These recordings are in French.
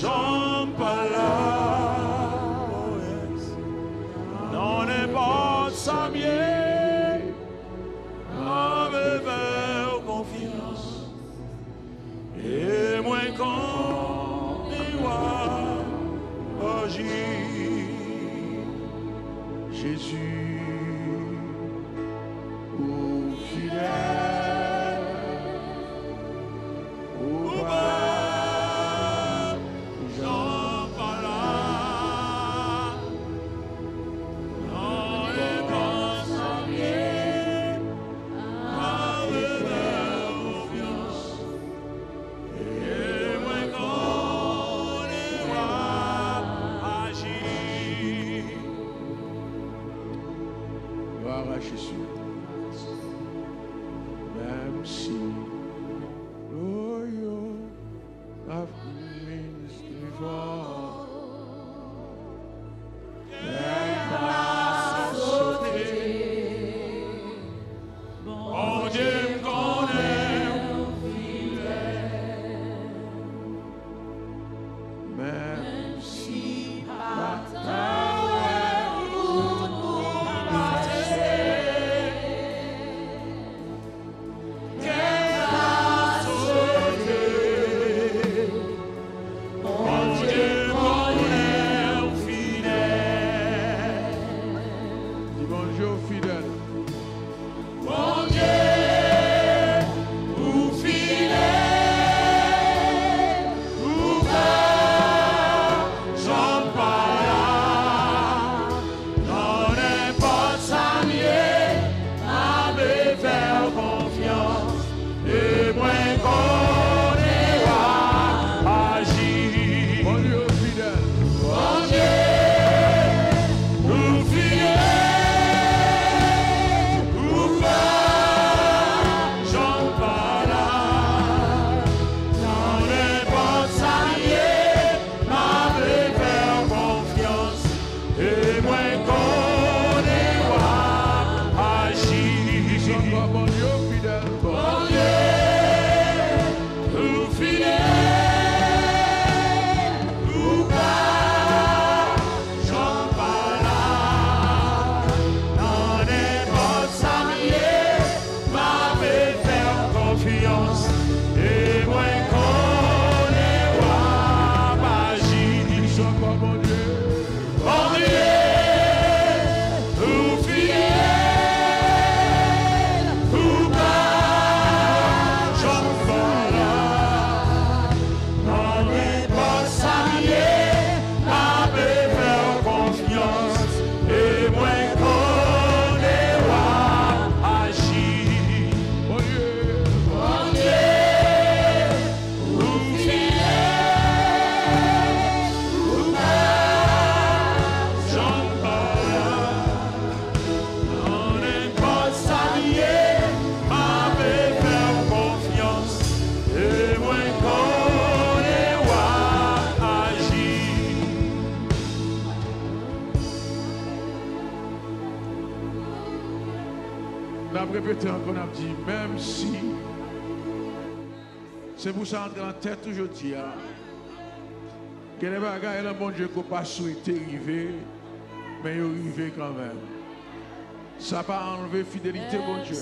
j'en parle là, oh yes. Non n'importe ça mieux, avec confiance, et moi quand il va agir, Jésus, ô fidèle. Jésus, même si you have been before, bon Dieu me connaît, même si répéter encore, on a dit, même si, c'est pour ça entrer en tête aujourd'hui, que les bagages, le bon Dieu, qu'on pas souhaité arriver, mais il arrivé quand même. Ça n'a pas enlevé fidélité, bon Dieu.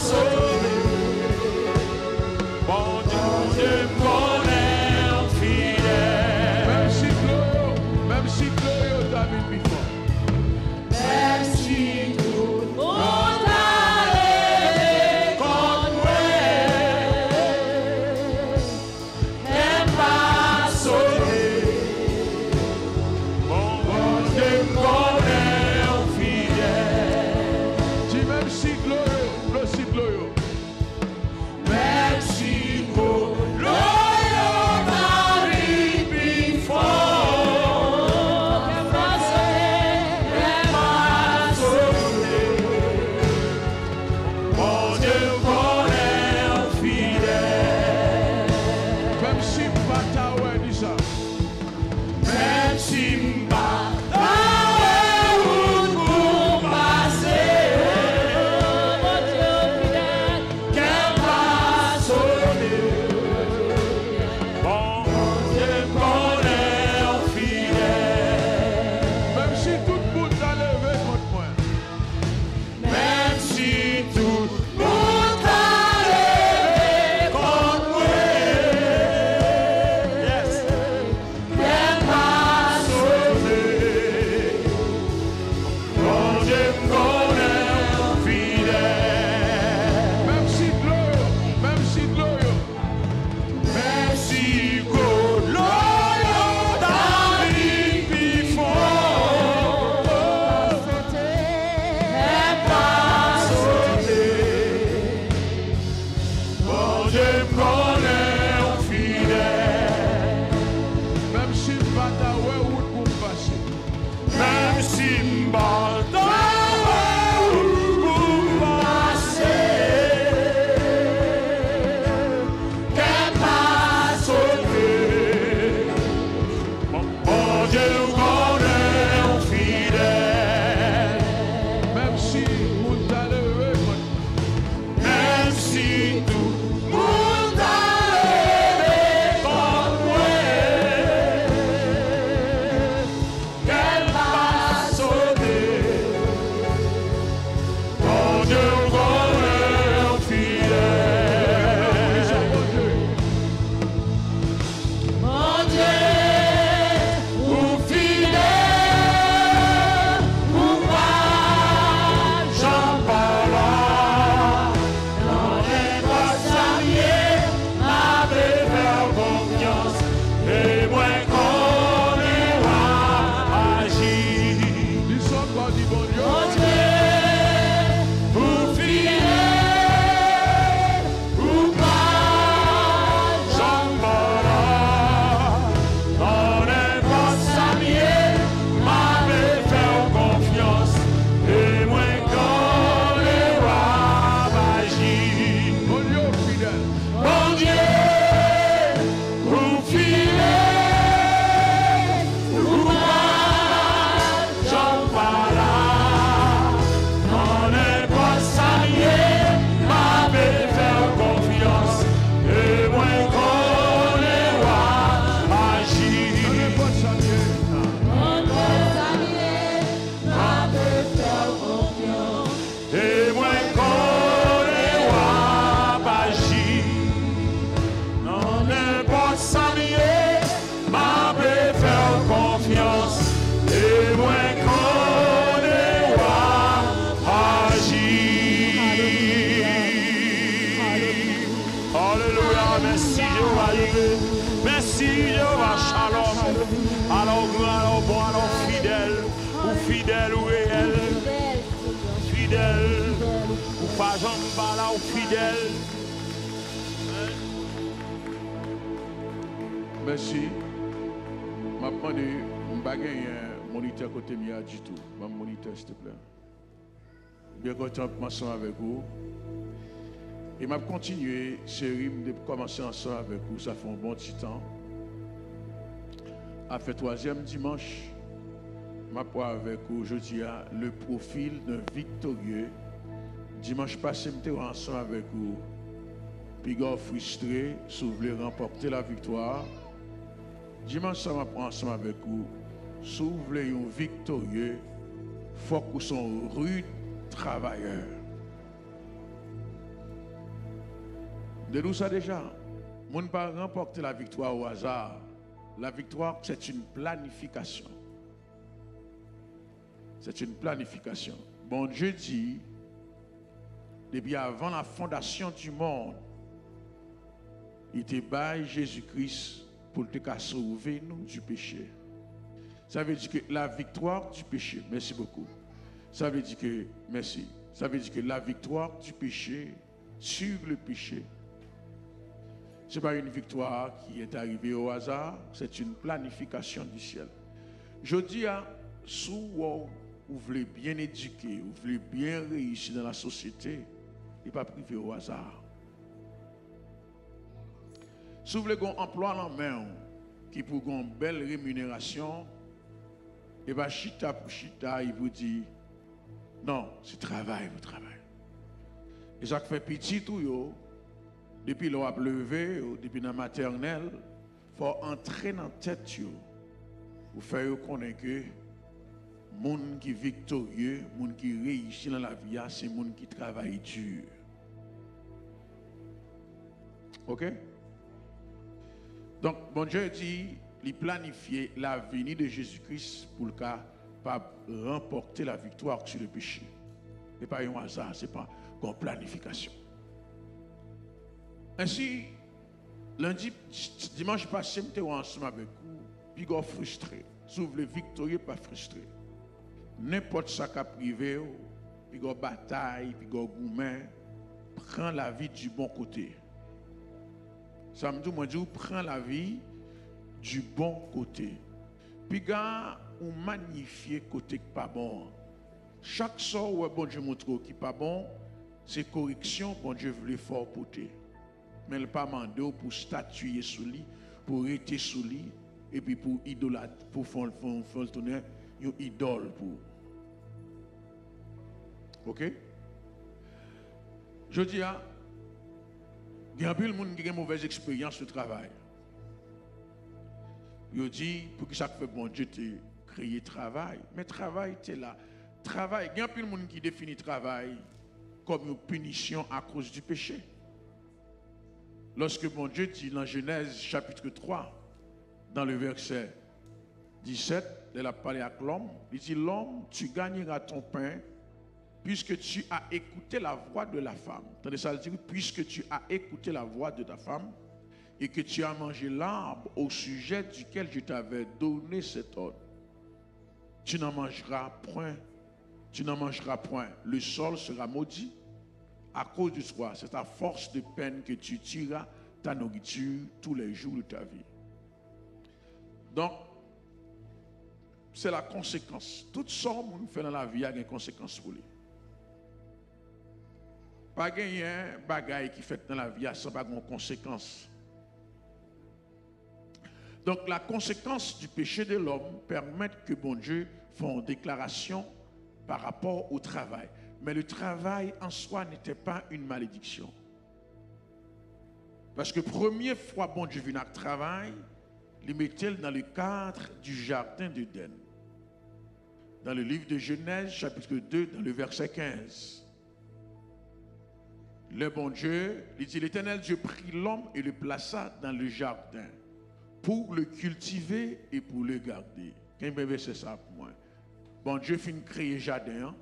So si m'bata ouais, dis ça. Même si m'bata ouais, pour passer. Mon Dieu fidèle, qu'elle m'a sauvé. Bon Dieu connaît en fidèle. Même si tout le monde a levé contre moi. Même si tout le monde a levé contre moi. Yes. Elle m'a sauvé. Bon Dieu me connaît fidèle. Même si de l'eau, même si de l'eau, Même si l'eau dans les bifons. Elle m'a sauvé. Bon Dieu me connaît fidèle. même si m'bata ouais, route pour me passer. Même si m'bata pour passer, qu'elle m'a sauvé. Bon Dieu me connaît fidèle. Même si monde a levé contre moi. Même si tout le monde a levé contre moi, qu'elle m'a sauvé. Bon Dieu connaît fidèle. Mon Dieu, ou fidèle, ou pas, j'en parle. Dans les bras saillés, m'avait fait confiance, et moi qu'on est agir. Dis ça encore, dis bon Dieu. Mon Dieu, ou fidèle, ou pas, j'en parle. Dans les bras saillés, m'avait fait confiance, et moi qu'on est agir. Bon Dieu fidèle. Mon Dieu, ou fidèle, ou pas, j'en parle. Dans les bras saillés, m'avait fait confiance, et moi qu'on est agir. On n'est pas salué. Et moi qu'on est agir. Non, n'importe saluer, m'a faire confiance. Et moi qu'on est agir. Alléluia, merci Jéhovah. Merci Jéhovah, shalom. Alors grand, alors bon, alors fidèle, ou fidèle ou réel. Fidèle, ou pas jambe là, ou fidèle. Merci. Je vais prendre un moniteur côté mia du tout. Un moniteur, s'il te plaît. Bien content de commencer avec vous. Et je vais continuer série de commencer ensemble avec vous. Ça fait un bon petit temps. À fait troisième dimanche, je vais parler avec vous aujourd'hui le profil d'un victorieux. Dimanche passé, je suis ensemble avec vous. Puis frustré, si vous voulez remporter la victoire. Dimanche, ça va prendre ensemble avec vous. Si vous voulez un victorieux, il faut que vous soyez rude travailleur. De nous ça déjà, on ne peut pas remporter la victoire au hasard. La victoire, c'est une planification. C'est une planification. Bon Dieu dit, depuis avant la fondation du monde, il te baille Jésus-Christ pour te sauver nous du péché. Ça veut dire que la victoire du péché, merci beaucoup. Ça veut dire que, merci. Ça veut dire que la victoire du péché sur le péché, ce n'est pas une victoire qui est arrivée au hasard, c'est une planification du ciel. Je dis à si vous voulez bien éduquer, vous voulez bien réussir dans la société, il n'est pas privé au hasard. Si vous voulez qu'on emploi en main qui pour une belle rémunération, et bien chita pour chita, il vous dit non, c'est travail, vous travail. Et ça fait petit tout yo, depuis l'on a levé, depuis la maternelle, il faut entrer dans la tête yo, pour faire connaître que monde qui est victorieux, monde qui réussit dans la vie, c'est monde qui travaille dur. OK? Donc, bon Dieu dit, il planifiait la venue de Jésus-Christ pour le cas pas remporter la victoire sur le péché. Ce n'est pas un hasard, ce n'est pas une planification. Ainsi, dimanche passé, je suis ensemble avec vous, puis je suis frustré. Si vous voulez victorieux, pas frustré. N'importe ce qui est privé, puis je bataille, puis je gourmet, prends la vie du bon côté. Samedi, moi, je prends la vie du bon côté. Puis quand on magnifie côté qui pas bon. Chaque sort où bon Dieu montre qui n'est pas bon, c'est correction, bon Dieu veut fort porter. Mais il pas mandé pour statuer sous lui, pour rester sous lui, et puis pour idolâtrer, pour faire tourner une idole pour. OK? Je dis, il y a beaucoup de gens qui ont une mauvaise expérience au travail. Je dis, pour que ça fait bon Dieu te créer travail. Mais travail, tu es là. Travail, il y a beaucoup de gens qui définissent travail comme une punition à cause du péché. Lorsque bon Dieu dit dans Genèse chapitre 3, dans le verset 17, il a parlé à l'homme, il dit, l'homme, tu gagneras ton pain puisque tu as écouté la voix de la femme. Attendez ça, il dit, puisque tu as écouté la voix de ta femme et que tu as mangé l'arbre au sujet duquel je t'avais donné cet ordre, tu n'en mangeras point. Tu n'en mangeras point. Le sol sera maudit à cause du soir. C'est à force de peine que tu tireras ta nourriture tous les jours de ta vie. Donc, c'est la conséquence. Tout ça que nous faisons dans la vie a une conséquence pour lui. Pas gagner un bagaille qui fait dans la vie sans pas de conséquence. Donc la conséquence du péché de l'homme permet que bon Dieu fasse une déclaration par rapport au travail. Mais le travail en soi n'était pas une malédiction. Parce que première fois bon Dieu vient à travail, il mettait dans le cadre du jardin d'Éden. Dans le livre de Genèse, chapitre 2, dans le verset 15. Le bon Dieu, il dit, l'Éternel Dieu prit l'homme et le plaça dans le jardin pour le cultiver et pour le garder. Qu'un bébé, c'est ça pour moi. Bon Dieu finit de créer le jardin. Hein?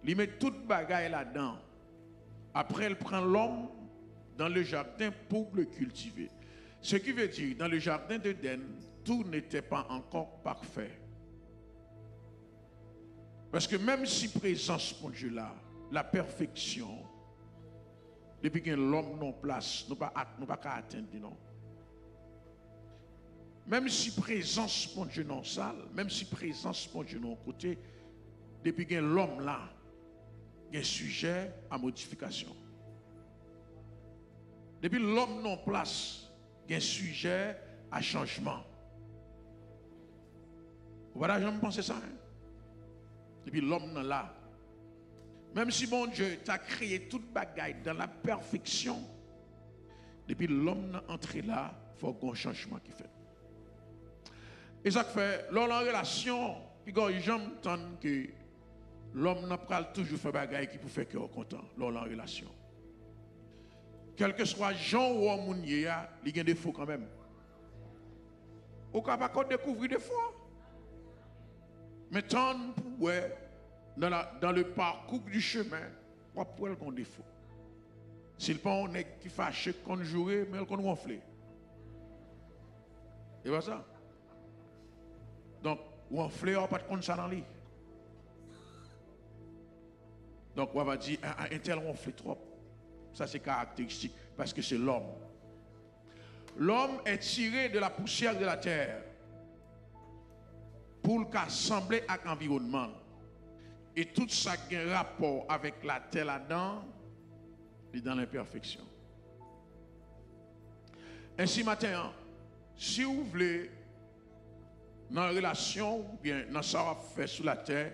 Il met toute bagaille là-dedans. Après, il prend l'homme dans le jardin pour le cultiver. Ce qui veut dire, dans le jardin d'Éden, tout n'était pas encore parfait. Parce que même si présence mon Dieu là, la perfection, depuis que l'homme non place, nous pas qu'à atteindre, non. Même si présence mon Dieu non sale, même si présence mon Dieu non côté, depuis que l'homme là, il y a un sujet à modification. Depuis l'homme non place, il y a un sujet à changement. Voilà, je me pense ça. Hein? Depuis l'homme non là. Même si mon Dieu t'a créé toute bagaille dans la perfection, depuis l'homme n'est entré là, il faut qu'il y ait un changement qui fait. Et ça fait, lors de la relation, puis quand j'entends que l'homme n'a pas toujours fait bagaille qui peut faire qu'il est content, lors de la relation. Quel que soit Jean ou homme, il y a des défauts quand même. Au cas pas qu'on découvre des fois. Mais tant pour dans le parcours du chemin, on peut qu'on défaut. S'il pas on est qui fâché qu'on jouait, mais qu'on gonflé. Et voilà ça. Donc, gonflé, on n'a pas de compte ça dans lui. Donc, on va dire, un tel gonflé trop. Ça, c'est caractéristique, parce que c'est l'homme. L'homme est tiré de la poussière de la terre pour l'assembler avec l'environnement. Et tout ça a un rapport avec la terre là-dedans et dans l'imperfection. Ainsi, matin, si vous voulez, dans la relation, ou bien dans ce qu'on fait sur la terre,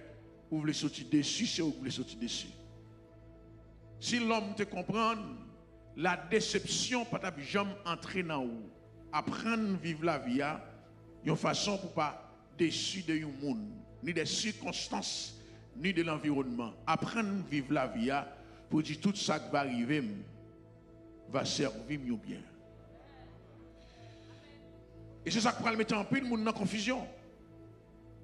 vous voulez sortir dessus, c'est vous voulez sortir dessus. Si l'homme te comprend, la déception pas jamais entrer dans vous. Apprendre à vivre la vie, il y a une façon pour pas déçu de un monde, ni des circonstances, ni de l'environnement. Apprendre à vivre la vie pour dire tout ça qui va arriver va servir mieux bien. Et c'est ça qui va le mettre en pile, monde dans confusion.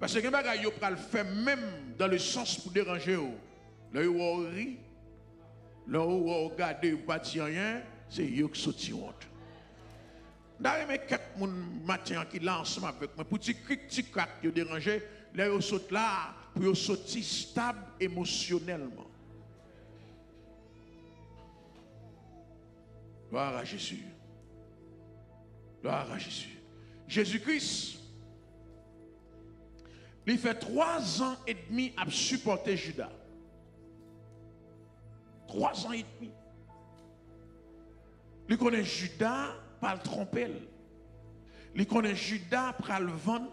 Parce que les bagages yo pral faire même dans le sens pour déranger eux. Là yo ri, là yo regarder pas dire rien, c'est yo qui sorti honte. D'ailleurs mais quelques moun matin qui là ensemble avec moi pour petit cric crac yo déranger, là yo saute là pour yo sortir stable émotionnellement. Gloire à Jésus. Gloire à Jésus. Jésus-Christ, il fait 3 ans et demi à supporter Judas. 3 ans et demi. Il connaît Judas par le tromper. Il connaît Judas par le vendre.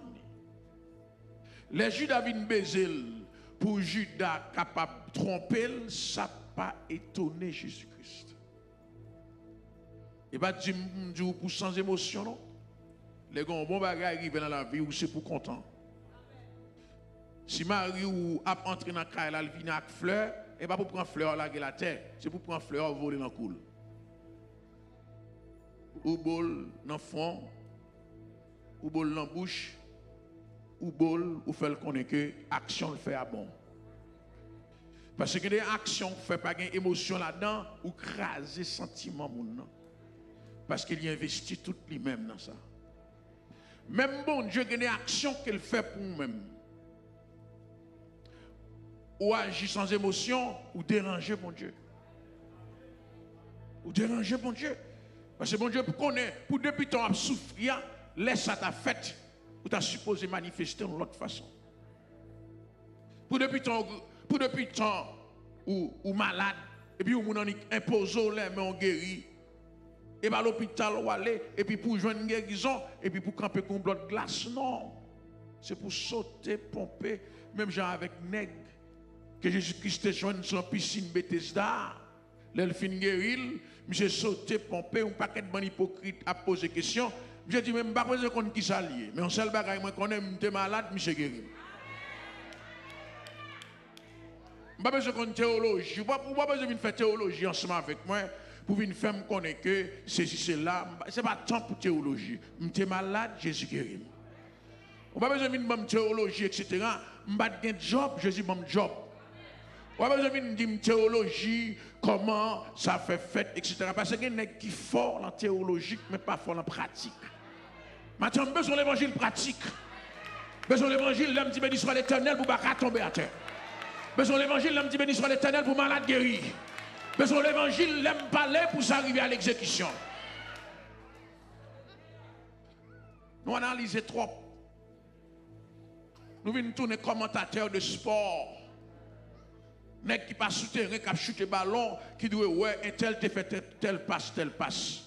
Les Judas viennent baiser pour Judas capable de tromper, ça n'a pas étonné Jésus-Christ. Et pas dire pour sans émotion, non? Les gens bon bagage arrivent dans la vie ou c'est pour content. Si Marie ou a entré dans la caille, elle vient avec fleur, et pas pour prendre fleur là la terre, c'est pour prendre fleur voler dans le coul. Ou bol dans le fond, ou bol dans la bouche, ou bol ou fait connaître que action le fait à bon. Parce que des actions ne fait pas gain émotion là-dedans ou craser sentiment moun. Parce qu'il y investit tout lui-même dans ça. Même bon Dieu, il y a des actions qu'il fait pour nous-mêmes. Ou agir sans émotion, ou déranger mon Dieu. Ou déranger mon Dieu. Parce que mon Dieu connaît, pour depuis ton souffrir, laisse ça ta fête, ou tu as supposé manifester de l'autre façon. Pour depuis ton ou malade, et puis on impose les mains, on guérit. Et bien l'hôpital où aller, et puis pour joindre une guérison, et puis pour camper comme bloc de glace, non. C'est pour sauter, pomper, même genre avec nègre, que Jésus-Christ joint sur la piscine Bethesda, l'elfin guéril, monsieur sauter, pomper, un paquet de bon hypocrite à poser question. Je dis même pas besoin qu'on qui s'allie, mais on seul bagaille moi connais, m'es malade, monsieur guéri. Pas besoin qu'on théologie, pas besoin de faire théologie ensemble avec moi. Pour une femme connaître que c'est là, ce n'est pas temps pour théologie. Je suis malade, Jésus guérit. On n'a pas besoin de théologie, etc. Je n'ai pas de job, Jésus m'a job. On n'a pas besoin de théologie, comment ça fait fête, etc. Parce qu'il y a des gens qui sont forts en théologie, mais pas forts en pratique. Maintenant, besoin de l'évangile pratique. Besoin de l'évangile, l'homme dit béni soit l'Éternel pour ne pas tomber à terre. Besoin de l'évangile, l'homme dit béni soit l'Éternel pour malade guéri. Besoin de l'évangile, l'aime parler pour s'arriver à l'exécution. Nous analysons trop. Nous venons tourner commentateurs de sport. Nous qui pas souterrain, qui a chuté ballon, qui doit ouais, un tel te fait tel passe.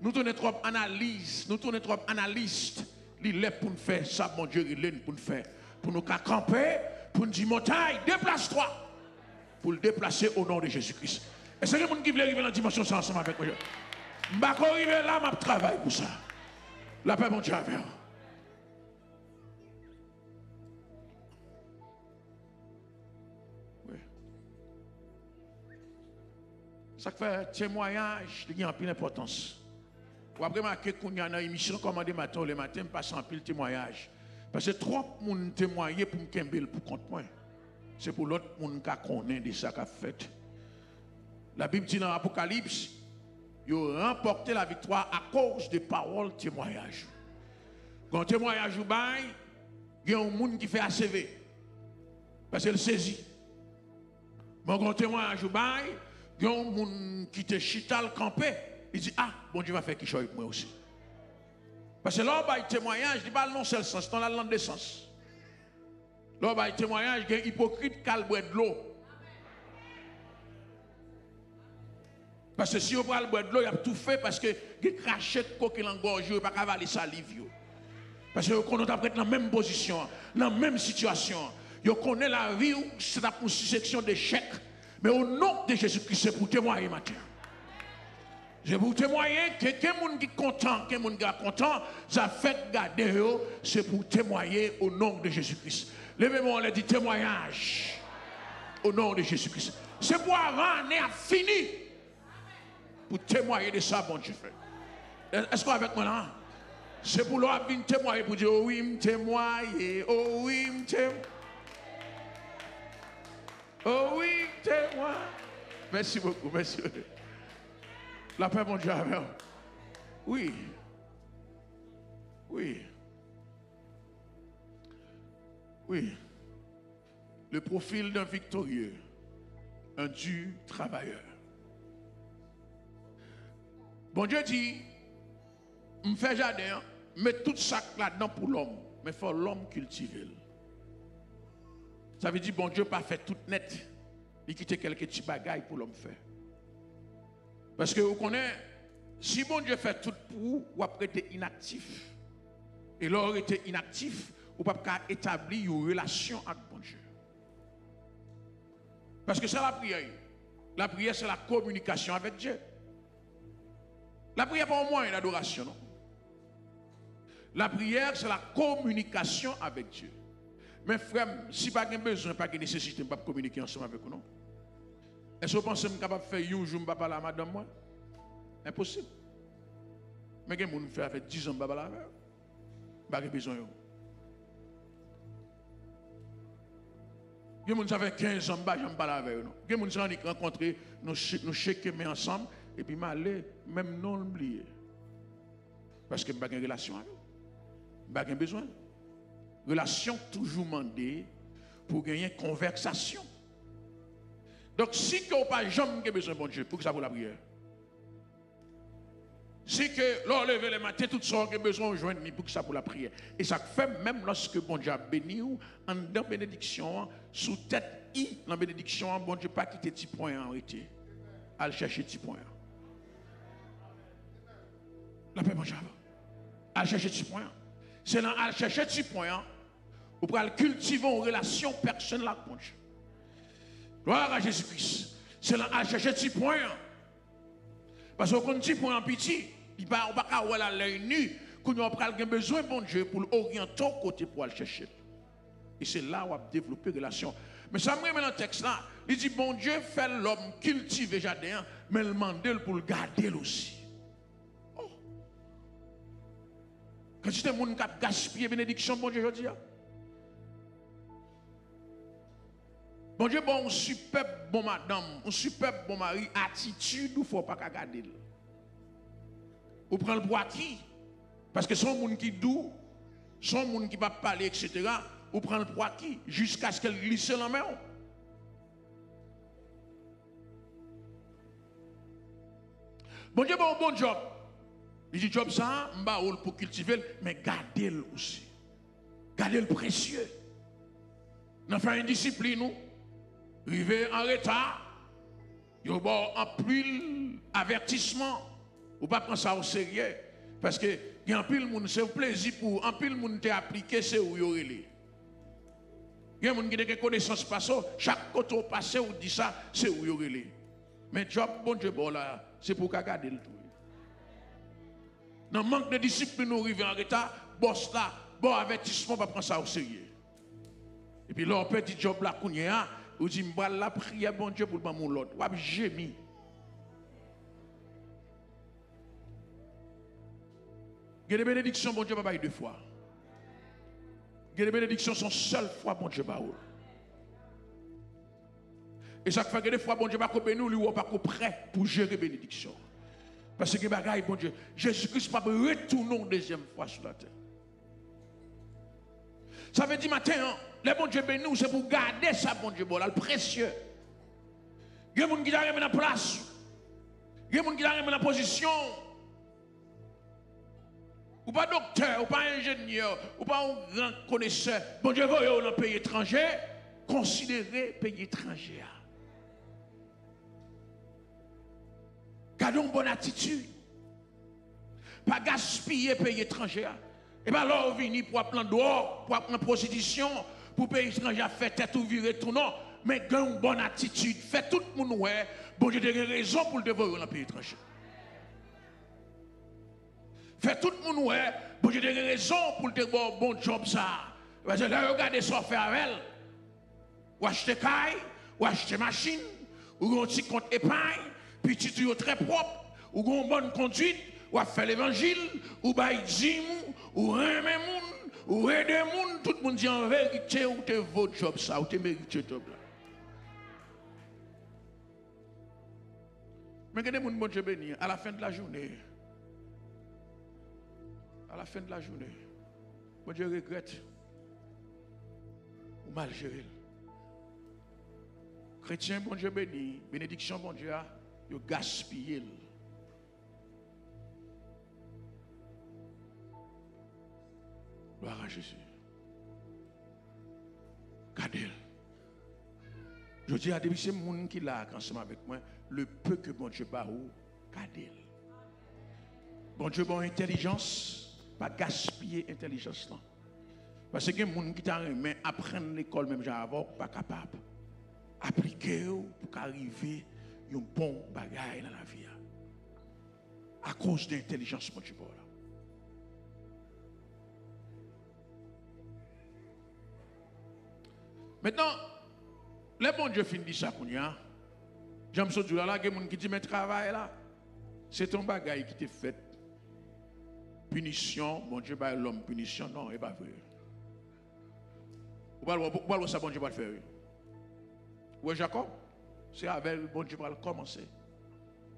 Nous tournons trop analyse, nous tournons trop analystes. Il est pour nous faire ça, mon Dieu, il est pour nous faire. Pour nous camper, pour nous dire montagne, déplace-toi. Pour le déplacer au nom de Jésus-Christ. Et c'est les gens qui veulent arriver dans la dimension ça ensemble avec moi. Je ne vais pas arriver là, je travaille pour ça. La paix, mon Dieu, avec vous. Oui. Ça fait témoignage, il y a une pile d'importance. Vous avez remarqué qu'on y a une émission commandée matin, le matin, passe en pile témoignage. Parce que trop de gens témoignent pour me kembel pour compte moi. C'est pour l'autre monde qui connaît de ça qu'a fait. La Bible dit dans l'Apocalypse, ils ont remporté la victoire à cause des paroles témoignages. Quand un témoignage ou bail, il y a un monde qui fait ACV. Parce qu'il saisit. Mais quand un témoignage ou bail, il y a un monde qui te chital campé. Il dit, ah, bon Dieu va faire quelque chose avec moi aussi. Parce que là, il y a un témoignage, il parle non seul sens, dans la langue de sens. Là, il y a un témoignage, il y a un hypocrite qui a de l'eau. Parce que si on prend le bois de l'eau, il a tout fait parce que il craché de coquille en gorge, il pas cavaler salive. Parce que on est dans la même position, dans la même situation. Vous connaissez la vie, c'est une succession d'échecs. Mais au nom de Jésus-Christ, c'est pour témoigner matin. Je pour témoigner que quelqu'un qui est content, quelqu'un qui est content, ça fait garder, c'est pour témoigner au nom de Jésus-Christ. Levez-moi, on a dit témoignage au nom de Jésus-Christ. C'est pour avant, on est fini. Pour témoigner de ça, bon Dieu fait. Est-ce qu'on est avec moi là? C'est pour leur venir témoigner, pour dire, oh oui, me témoigner, oh oui, me témoigner. Oh oui, témoigner. Merci beaucoup, merci. La paix, mon Dieu, avec vous. Oui. Oui. Oui. Le profil d'un victorieux, un dur travailleur. Bon Dieu dit, me fait jardin, mets tout ça là-dedans pour l'homme, mais il faut l'homme cultiver. Ça veut dire bon Dieu pas fait tout net, il quitte quelques petits bagailles pour l'homme faire. Parce que vous connaissez, si bon Dieu fait tout pour vous, vous avez été inactif. Et lorsque été inactif, vous ne pouvez pas établir une relation avec bon Dieu. Parce que c'est la prière. La prière, c'est la communication avec Dieu. La prière, pas au moins une adoration, non. La prière, c'est la communication avec Dieu. Mais frère, si pas de besoin, pas de nécessité, je ne peux pas communiquer ensemble avec vous, non. Est-ce que vous pensez que je suis capable de faire un jour, je ne peux pas parler à madame moi? Impossible. Mais quelqu'un qui fait 10 ans, je ne peux pas parler avec vous. Pas besoin. Il y a des gens qui fait 15 ans, je ne peux pas parler avec eux. Il y a des gens qui rencontrent, nous checkons ensemble, et puis je vais même non l'oublier. Parce que je n'ai pas de relation avec eux. Je n'ai pas besoin. Relation toujours demandée pour gagner une conversation. Donc, si vous n'avez pas jamais besoin de bon Dieu, pour que ça vous la prière. Si que l'on lève le matin, tout ça, vous avez besoin de joindre pour que ça vous la prière. Et ça fait même lorsque bon Dieu a béni ou en dans bénédiction, sous tête I, dans bénédiction, bon Dieu pas quitter petit point en arrêté. Aller chercher petit point. La paix, bon Dieu. Aller chercher petit point. C'est dans aller chercher petit point. Vous pouvez cultiver une relation personnelle avec bon Dieu. Gloire à Jésus-Christ. C'est là à chercher petit point. Parce qu'on a un petit point en pitié. Il ne va pas avoir l'œil nu. Qu'on a besoin de bon Dieu pour l'orienter au côté pour aller chercher. Et c'est là où on a développé une relation. Mais ça me remet dans le texte là. Il dit bon Dieu fait l'homme cultiver le jardin, mais il demande pour le garder aussi. Oh. Quand tu es un monde qui a gaspillé la bénédiction, bon Dieu, je dis. Bon Dieu, bon, un superbe bon madame, un superbe bon mari, attitude, il ne faut pas garder. Vous prenez le bois qui? Parce que son monde qui doux, son monde qui va parler, etc. Vous prenez le bois qui? Jusqu'à ce qu'elle glisse dans la main. Bon Dieu, bon job. Il dit job ça, je pour cultiver, mais gardez-le aussi. Gardez-le précieux. Nous faisons une discipline, nous. Rivé en retard, il y a un pile avertissement. Ou pas prendre ça au sérieux. Parce que il y a un pile monde, c'est un plaisir pour un pile monde te appliquer, c'est où il y aurait. Il y a un monde qui a des connaissances passées, chaque côté passé ou dit ça, c'est où il y aurait. Mais job, bon Dieu, bon là, c'est pour garder le tout. Dans le manque de discipline, nous arrivons en retard, boss là, bon avertissement, pas prendre ça au sérieux. Et puis là, on peut dire job là, ou dit, je la prière, bon Dieu, pour le bon l'autre. Ou j'ai mis. Il y a des bénédictions, bon Dieu, pas deux fois. Il y a des bénédictions, son seule fois, bon Dieu, pas. Et ça fait que des fois, bon Dieu, pas bénir, lui, ou pas prêt pour gérer les bénédictions. Parce que, bagaille, bon Dieu, Jésus-Christ pas retourner une deuxième fois sur la terre. Ça veut dire matin, le bon Dieu béni, c'est pour garder ça, bon Dieu, le précieux. Il y a des gens qui arrivent dans la place. Il y a des gens qui arrivent dans la position. Ou pas docteur, ou pas ingénieur, ou pas un grand connaisseur. Bon Dieu, vous dans un pays étranger, considérez pays étranger. une bonne attitude. Pas gaspiller pays étranger. Et bien là, on vient pour prendre dehors, pour prendre prostitution, pour pays étranger faire tête ou virer tout non. Mais gagne une bonne attitude. Fait tout le monde ouais, bon Dieu a raison pour le dévorer dans le pays étranger. Fait tout le monde ouais, bon Dieu a raison pour le dévorer bon job ça. Parce que là, regardez ce qu'on fait avec elle. Ou acheter caille, ou acheter machine, ou un petit compte épargne, puis tu es très propre, ou une bonne conduite, ou faire l'évangile, ou bailler dîme, ou remettre moun, ou aider moun, tout le monde dit en vérité, ou t'es votre job ça, ou t'es mérité job là. Mais regardez mon bon Dieu béni, à la fin de la journée, bon Dieu regrette, ou mal géré. Chrétien, bon Dieu béni, bénédiction, bon Dieu, il gaspille. Gloire à Jésus. Gardez. Je dis à des c'est monde qui l'a ensemble avec moi, le peu que bon Dieu bat ou, gardez. Bon Dieu, bon intelligence, pas gaspiller intelligence là. Parce que les gens qui t'ont apprendre l'école même avant, pas capable. Appliquer pour arriver à un bon bagage dans la vie. À cause de l'intelligence, mon Dieu. Maintenant, les bons Dieu finissent ça, j'aime ce jour là, il y a des gens qui disent, mais travail là, c'est ton bagage qui t'est fait. Punition, bon Dieu, l'homme, punition, non, c'est pas vrai. Pourquoi ça, bon Dieu, va le faire? Oui, Jacob, c'est avec bon Dieu va commencer.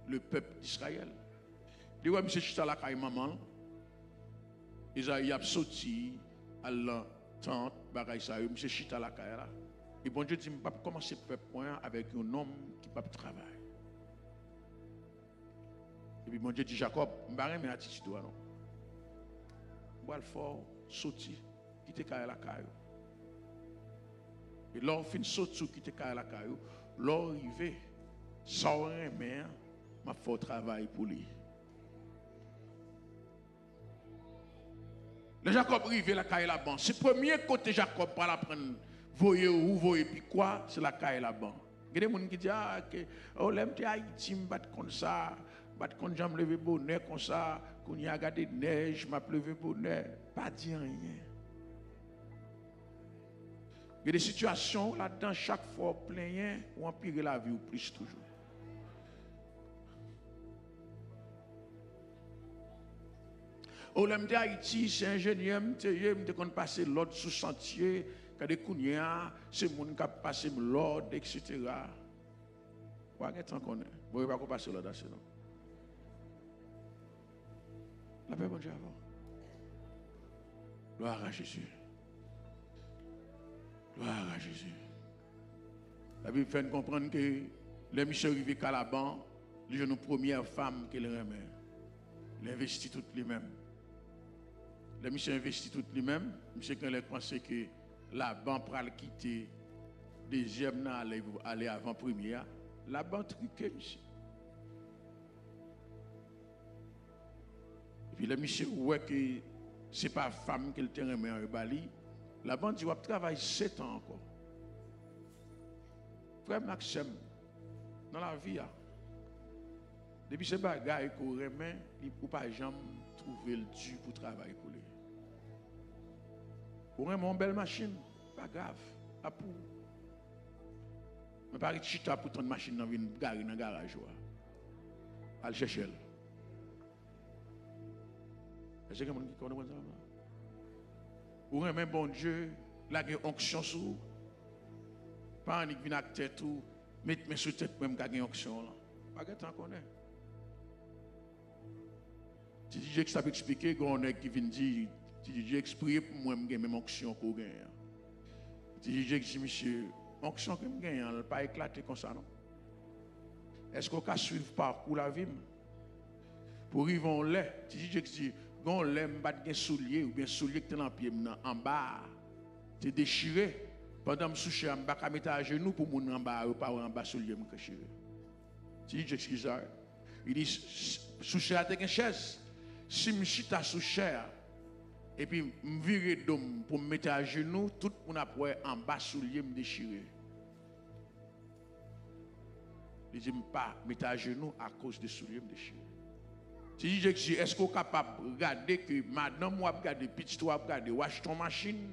Le peuple d'Israël. Il dit, monsieur Chita la caille maman. Isaïe a sauté à l'entente, bagaille ça, monsieur Chita la caille là. Et bon Dieu dit, je ne vais pas commencer le peuple avec un homme qui ne peut pas travailler. Et puis bon Dieu dit, Jacob, je ne vais pas me attitude non. Je vais le faire sauter, quitter la caille. Et là, on finit sauter, quitter la caille. Là, arrivé, sans rien, mais m'a fait travail pour lui. Le Jacob arrivé la caille là-bas. C'est le premier côté Jacob pour l'apprendre. Voyez où, voyez puis quoi, c'est la caille là-bas. Il y a des gens qui disent, ah, oh, l'aime Haïti, je bat comme ça, bat comme j'aime lever bonnet comme ça, qu'on y a regardé neige, m'a levé bonnet, pas dire rien. Il y a des situations là-dedans, chaque fois, plein ou empirer la vie ou plus toujours. Oh, l'aime Haïti, c'est ingénieur, je qu'on passer l'ordre sous sentier, quand des kounia, c'est mon qui a passé l'ordre, etc. Vous voyez, tant qu'on est. Vous ne pouvez pas passer l'ordre, sinon. La paix, bon Dieu, avant. Gloire à Jésus. Gloire à Jésus. La Bible fait comprendre que les missions arrivés à la banque, les jeunes premières femmes qu'elle remet. Il investit toutes les mêmes. Les missions investit toutes les mêmes. Monsieur, quand elle pensait que la banque pour quitter deuxième, aller avant première, la banque truquée, monsieur. Et puis le monsieur voit que ce n'est pas la femme qu'elle te remet en Bali. La banque dit, on va travailler 7 ans encore. Frère Maxime, dans la vie, depuis ce bagage qu'on remet, il ne peut pas jamais trouver le dur pour travailler pour lui. Pour remettre une belle machine, pas grave, pas pour. Mais pas de chita pour ton machine dans une gare dans le garage. Allez chercher elle. Est-ce que quelqu'un qui connaît ça? Pour remettre bon Dieu, la onction sur vous. Pas en vient avec tête ou mettre sur tête même qu'il y a une onction là. Pas de temps qu'on est. Si Dieu qui t'a expliqué qu'on est qui vient dire, si Dieu explique pour moi j'ai même onction qu'on gagne. Si Dieu dit monsieur, onction que je gagne, elle pas éclater comme ça non. Est-ce qu'on peut suivre parcours la vie pour arriver en lait, si Dieu dit on l'aime pas de soulier ou bien soulier qui est dans pied en bas, c'est déchiré. Pendant que je suis en bas, je mettre à genoux pour mon en bas, ou pas en bas soulier me déchiré. Si Dieu excuse ça. Il dit, sous chair, t'es une chaise. Si je suis sous chair, et puis je vire d'homme pour me mettre à genoux, tout le monde après en bas soulier me déchirer. Il dit, je ne pas mettre à genoux à cause de souliers me déchirer. Si je dis, est-ce qu'on est capable de regarder que madame ou regarder, petit ou regarder, wash ton machine,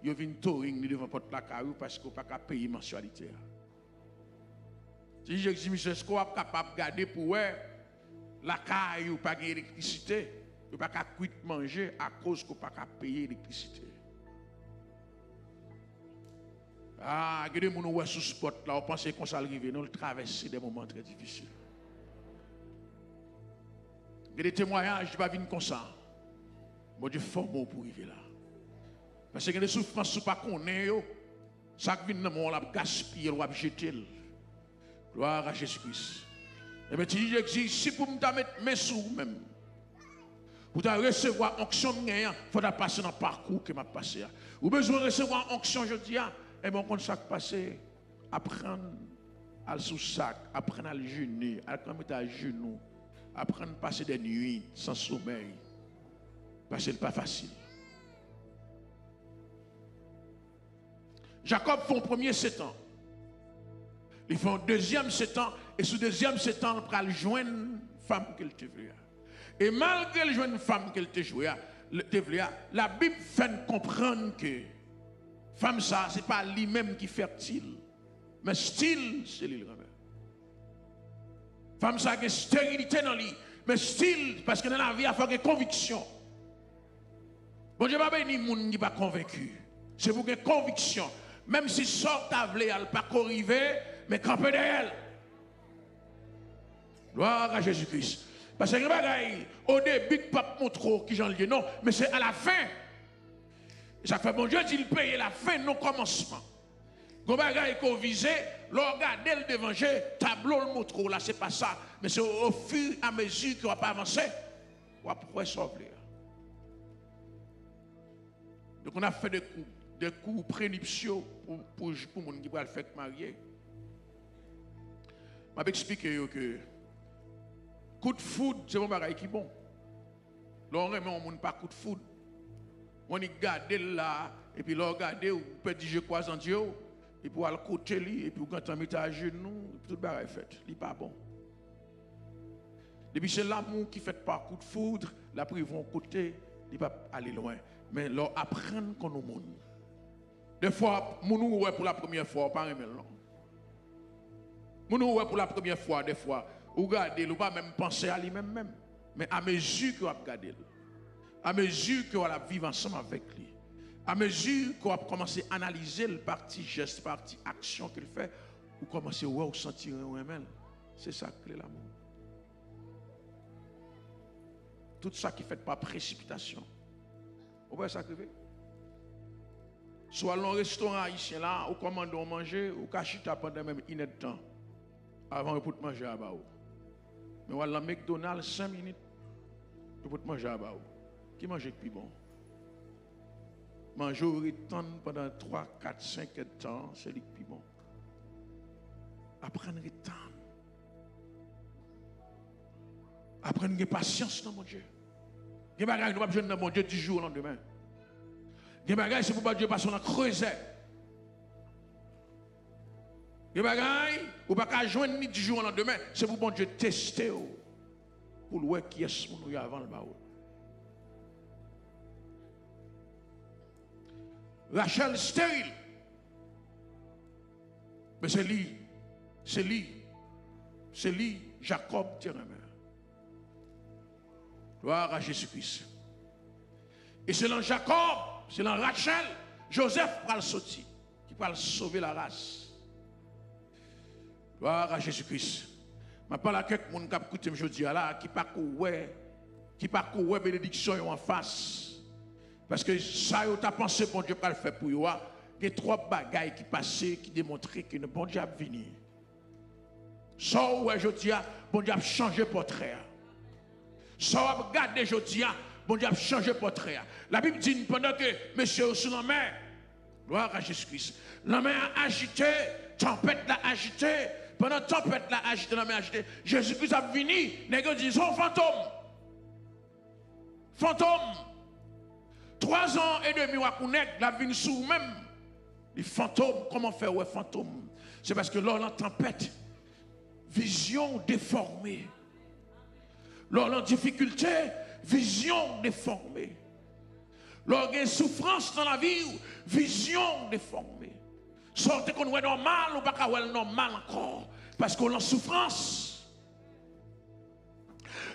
il vient touring devant porte la carrure parce qu'on ne peut pas payer mensualité. Si je dis, monsieur, est-ce qu'on est capable de regarder pour la caille ou pas d'électricité, ou pas qu'à quitter manger à cause qu'on ne peut pas payer l'électricité. Ah, regardez mon sous spot là, on pense qu'on s'est arrivé, nous traverser des moments très difficiles. Regardez des témoignages, je ne vais pas venir comme ça. Bon Dieu, faut mot pour arriver là. Parce que des souffrances pas qu'on est, ça qui vient dans mon l'a gaspiller, on va jeter. Gloire à Jésus-Christ. Et bien, tu dis, si pour me mettre mes sous même, pour recevoir onction, il faut passer dans le parcours que m'a passé. Ou besoin de recevoir onction, je dis, et bien, on ça passer, apprendre à sous sac, apprendre à le jeûner, apprendre à genoux, apprendre à passer des nuits sans sommeil. Parce que ce n'est pas facile. Jacob fait un premier 7 ans. Il fait un deuxième 7 ans. Et sous deuxième 7 ans, il va joindre une femme qu'elle te voulait. Et malgré le joindre une femme qu'elle te voulait, la Bible fait comprendre que femme ça, ce n'est pas lui-même qui est fertile. Mais style, c'est lui le remède. Femme ça a une stérilité dans lui. Mais style, parce que dans la vie, il faut une conviction. Bon Dieu, pas béni les gens qui ne sont pas convaincus. C'est pour une conviction. Même si sort ta vlé, elle pas arriver, mais camper derrière. Gloire à Jésus-Christ. Parce que au début, pas montre qui j'en lis, non, mais c'est à la fin. Ça fait bon Dieu dit il paye la fin, non commencement. Quand bagaille qu'on visait, regarder le devant, tableau le montre là, c'est pas ça, mais c'est au fur et à mesure qu'on va pas avancer, on va pouvoir sauver. Donc on a fait des coups prénuptiaux pour les gens qui vont le faire marier. Je vais expliquer que coup de foudre, c'est un bagage qui est bon. Là, on remet un monde pas coup de foudre. On y garde là, et puis là, on regarde, ou peut dire je crois en Dieu, et puis on le côté, et puis quand on met à genoux, et puis tout le bagage est fait. Ce n'est pas bon. Depuis c'est l'amour qui fait par coup de foudre, là, ils vont côté, ils ne peuvent pas aller loin. Mais leur apprendre qu'on nous monde. Des fois, nous ouais pour la première fois, pas aimer non. Nous ouais pour la première fois, des fois, ou regardez, ou pas même penser à lui-même même. Mais à mesure que vous regardez, à mesure que vous allez vivre ensemble avec lui, à mesure que vous commencez à analyser le parti geste, parti action qu'il fait, vous commencez à sentir un aimer. C'est ça que l'amour. Tout ça qui fait pas précipitation. Vous voyez ça arriver? Soit dans un restaurant haïtien là, ou commande à manger, ou cachita pendant même une heure de temps, avant de manger à bas. Mais voilà, McDonald's, 5 minutes, pour manger à bas. Qui mange le plus bon? Manger au retemps pendant 3, 4, 5 temps, c'est le plus bon. Apprendre le temps. Apprendre la patience dans mon Dieu. Il y a des choses dans mon Dieu du jour au lendemain. Il y a des choses pour Dieu passer dans le creuset. Il y a des choses pour ne pas joindre ni du jour au lendemain. C'est pour bon Dieu tester pour le voir qui est ce qu'on a avant le bas. Rachel stérile. Mais c'est lui, Jacob Térémère. Gloire à Jésus-Christ. Et c'est dans Jacob, c'est dans Rachel, Joseph va le sortir, qui va sauver la race. Gloire à Jésus-Christ. Je parle à quelqu'un qui a écouté aujourd'hui, qui pas coué bénédiction en face. Parce que ça, tu as pensé, bon Dieu, pas le faire pour vous. Il y a 3 bagailles qui passaient, qui démontraient que le bon Dieu a venu. Ça, ouais, je dis, bon Dieu a changé portrait. Ça, regardez, je dis, bon Dieu a changé portrait. La Bible dit, pendant que monsieur est sous la mer, gloire à Jésus-Christ, la mer a agité, tempête l'a agité, Pendant la tempête, là, agité, la mer agité, Jésus-Christ a venu, les gens disent, oh, fantôme. Fantôme. 3 ans et demi, on a connaître, la vie sous même. Les fantômes, comment faire, ouais, fantôme? C'est parce que lors de la tempête, vision déformée. Lors de la difficulté, vision déformée. Lors de la souffrance dans la vie, vision déformée. Sortez qu'on est normal ou pas qu'on est normal encore. Parce qu'on est en souffrance.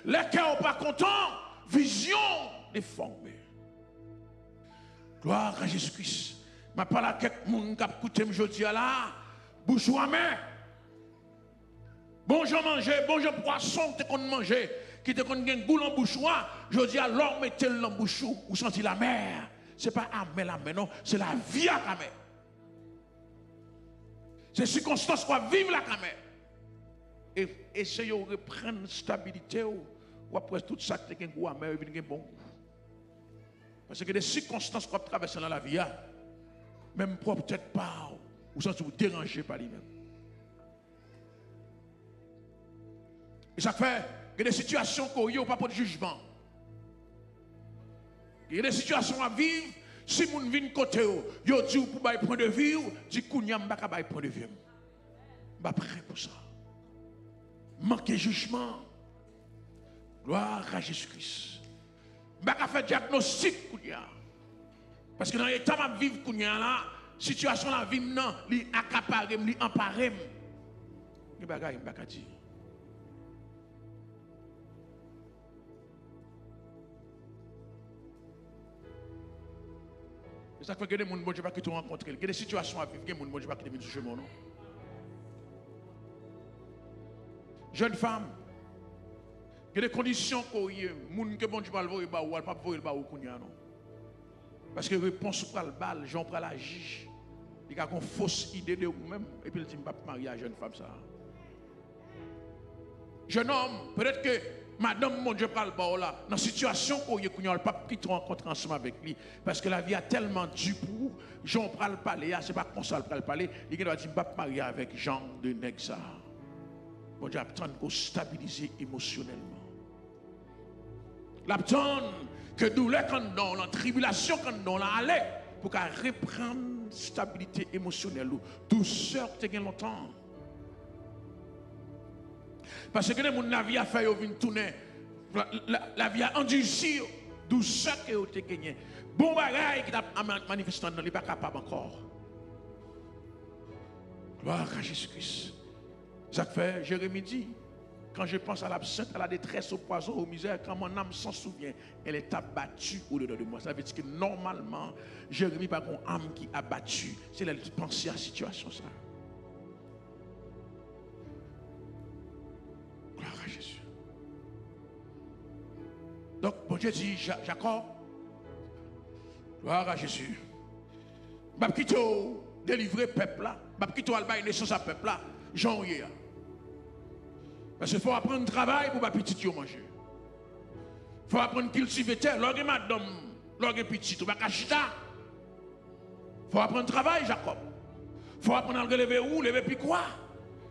Les cœurs pas contents, vision déformée. Gloire à Jésus-Christ. Je parle à quelqu'un qui a écouté aujourd'hui là, bouche à main. Bonjour manger, bonjour poisson que tu manger, qui te connaît un goût en bouche. Je dis alors mettez-le en bouche ou sentez la mer. Ce n'est pas la mer, non, c'est la vie à la mer. C'est circonstance qu'on vivre la mer. Et essayez de reprendre la stabilité ou après tout ça qui est un goût à mer, il y a un bon goût. Parce que des circonstances qu'on traverse dans la vie, même peut-être pas, ou sans vous déranger par lui-même. Et ça fait qu'il y a des situations qu'on n'y a pas de jugement. Il y a des situations à vivre, si vous venez côté, vous dites pour un point de vue, vous dites que vous n'avez pas un point de vue. Je ne suis pas prêt pour ça. Manquer jugement. Gloire à Jésus-Christ. Je ne suis pas faire diagnostic. Parce que dans l'état de vivre, la situation de la vie, elle accaparée, elle emparée. Je ne suis pas dire. Ça fait que des gens ne vont pas quitter rencontrer. Il y a des situations à vivre, des gens ne vont pas quitter sur chemin. Jeune femme, il y a des conditions pour les gens qui vont pas le voir, ou pas voir le bas ou non. Parce que réponse pour le bal, Jean prend la juge. Il y a une fausse idée de vous-même et puis il dit pas marier à jeune femme ça. Jeune homme, peut-être que madame, mon Dieu, parle pas là. Dans la situation où il n'y a pas qui te rencontre ensemble avec lui. Parce que la vie a tellement dû pour Jean pral parler, c'est pas comme ça le parler. Il doit dire, pas marier avec Jean de Nexa. Mon Dieu, attendre qu'on stabiliser émotionnellement. L'attendre que douleur quand dans la tribulation quand dans la aller pour qu'elle reprenne stabilité émotionnelle ou douceur que tu as longtemps. Parce que la vie a fait tourner, la vie a endurci, douceur que tu as gagné. Bon bagage qui t'a manifesté dans n'est pas capable encore. Gloire à Jésus-Christ. Ça fait Jérémie dit, quand je pense à l'absinthe, à la détresse, au poison, aux misères, quand mon âme s'en souvient, elle est abattue au-dedans de moi. Ça veut dire que normalement, Jérémie n'a pas une âme qui est abattue. C'est là qu'il pense à la situation. Ça. Gloire à Jésus. Donc, bon Dieu dit, Jacob, gloire à Jésus. Je vais quitter délivrer le peuple là. Je vais quitter le naissance à peuple là. Jean hier. Parce qu'il faut apprendre le travail pour ne pas petit manger. Il faut apprendre à cultiver terre. Lorsque madame, lorsque petit, tu vas cacher ça. Il faut apprendre le travail, Jacob. Il faut apprendre à relever où, lever puis quoi.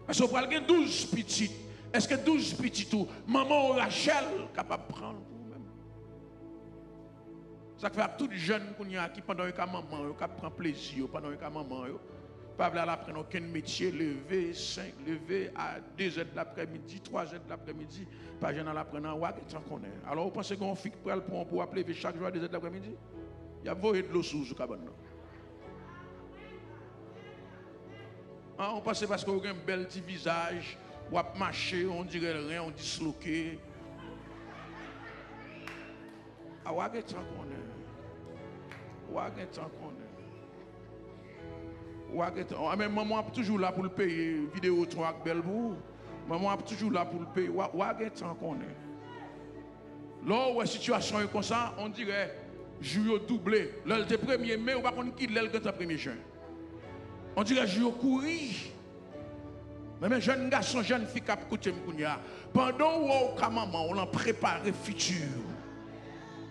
Parce qu'il faut avoir 12 petites. Est-ce que 12 petites ou maman ou Rachel capable de prendre pour vous-même? Ça fait à tous les jeunes qui pendant un cas maman, qui prend plaisir, pendant un cas maman, pas là apprendre aucun métier, lever 5, lever à 2h de l'après-midi, 3h de l'après-midi, pas jeune à l'apprendre en wagon, tant qu'on est. Alors vous pensez qu'on fixe pour appeler chaque jour à 2h de l'après-midi? Il y a voyé de l'eau sous le cabane. On pense parce qu'on a un bel petit visage, ou à marcher, on dirait rien, on disloqué. Ah, wagon, tant qu'on est. Wagon, tant qu'on est. Mais maman est toujours là pour le payer. Vidéo 3 avec Belbou. Maman est toujours là pour le payer. Ouagé tant qu'on est. Là où la situation est comme ça, on dirait jour doublé. Là, le 1er mai, on va pas qui l'elle le 1er juin. On dirait jour courir. Mais jeune garçon, jeune fille qui a écouté Mkounia. Pendant où maman, on a préparé le futur.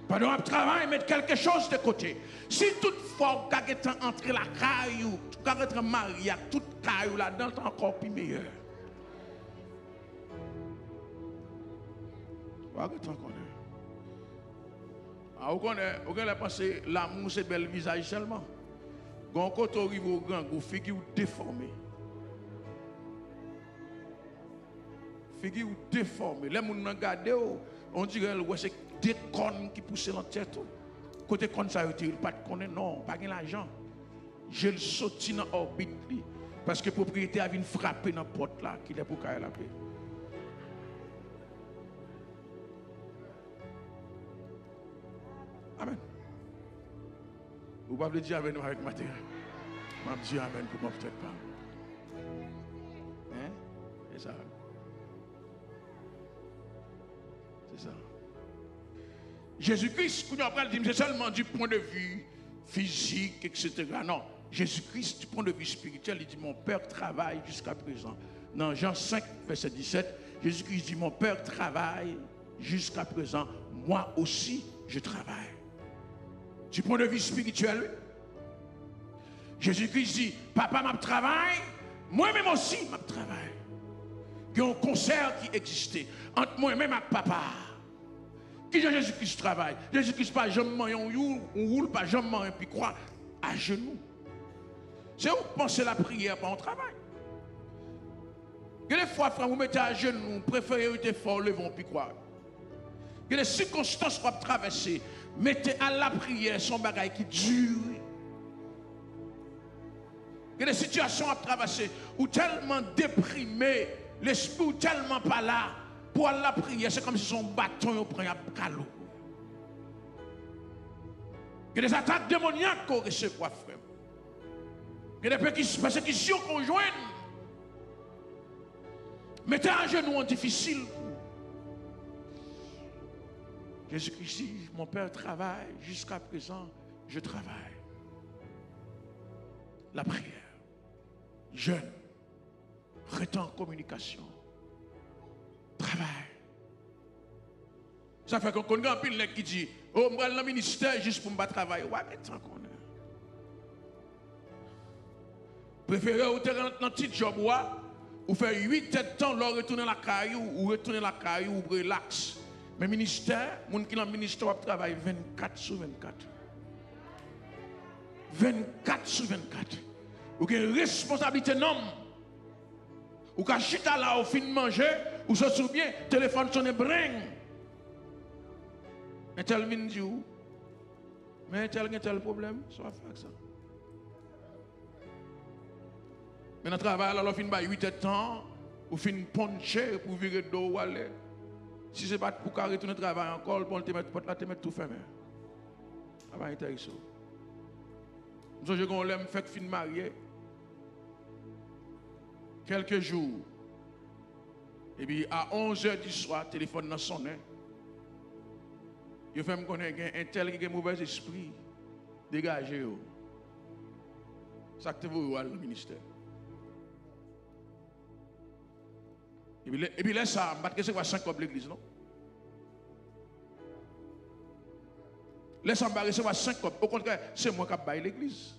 Pendant le travail, mettre quelque chose de côté. Si toutefois, vous avez entré la caillou, vous avez marié, toute caillou là-dedans, c'est encore plus meilleur. Vous pensez l'amour c'est bel visage seulement. Quand on arrive au grand, vous figure déformée. Figure déformée. Les gens regardent, on dirait que c'est des cornes qui poussent dans la tête. Côté cornes, ça veut pas de connaître, non, pas de l'argent. Je le sorti dans l'orbite. Parce que le propriétaire vient frapper dans la porte là, qui est pour qu'il la paix. Amen. Vous pouvez dire Amen avec matériel. Je vais dire Amen pour moi peut-être pas. Hein? C'est ça. C'est ça. Jésus-Christ, c'est seulement du point de vue physique, etc. Non. Jésus-Christ, du point de vue spirituel, il dit mon Père travaille jusqu'à présent. Dans Jean 5, verset 17, Jésus-Christ dit mon Père travaille jusqu'à présent. Moi aussi, je travaille. Du point de vue spirituel, Jésus-Christ dit papa m'a travaille, moi-même aussi m'a travaille. Il y a un concert qui existait entre moi-même et papa. Qui Jésus-Christ travaille? Jésus-Christ pas jamais on roule pas jamais puis croit à genoux. C'est où penser la prière pas un travail. Que des fois frère vous mettez à genoux, préférez être fort levons puis croire. Que les circonstances qu'on traverser, mettez à la prière son bagage qui dure. Que les situations à traverser ou tellement déprimé, l'esprit ou tellement pas là. Pour la prière, c'est comme si son bâton prend un calot. Que des attaques démoniaques qu'on reçoit, frère. Que des persécutions qu'on joigne. Mettez à genoux en difficile. Jésus-Christ dit, mon Père travaille, jusqu'à présent, je travaille. La prière. Jeûne. Retend en communication. Travail. Ça fait qu'on connaît un pile qui dit oh, je vais dans le ministère juste pour me travailler. Ouais, mais tant qu'on est. Préférez rentrer dans un petit job ou faire 8 têtes de temps, leur retourner la caillou ou retourner la caillou ou relax. Mais ministère, les gens qui sont dans le ministère travaillent 24 sur 24. 24 sur 24. Vous avez une responsabilité non. Ou quand chita là au fin de manger, ou se souvient, téléphone sonne bring. Et tel vient dit où? Mais tel problème, ça va faire ça. Mais dans le travail, alors, fin de 8 heures de temps, ou fin poncher pour virer de dos ou aller. Si ce n'est pas pour retourner au travail encore, pour te mettre tout fermé. Ça va être ça. Je vais faire fin de marier. Quelques jours. Et puis à 11h du soir, le téléphone n'a sonné. Je fais me connaître un tel qui a un mauvais esprit. Dégagez. Ça que vous le ministère. Et puis là, ça, je vais 5 comme l'église, non? Laisse moi recevoir 5 comme. Au contraire, c'est moi qui baille l'église.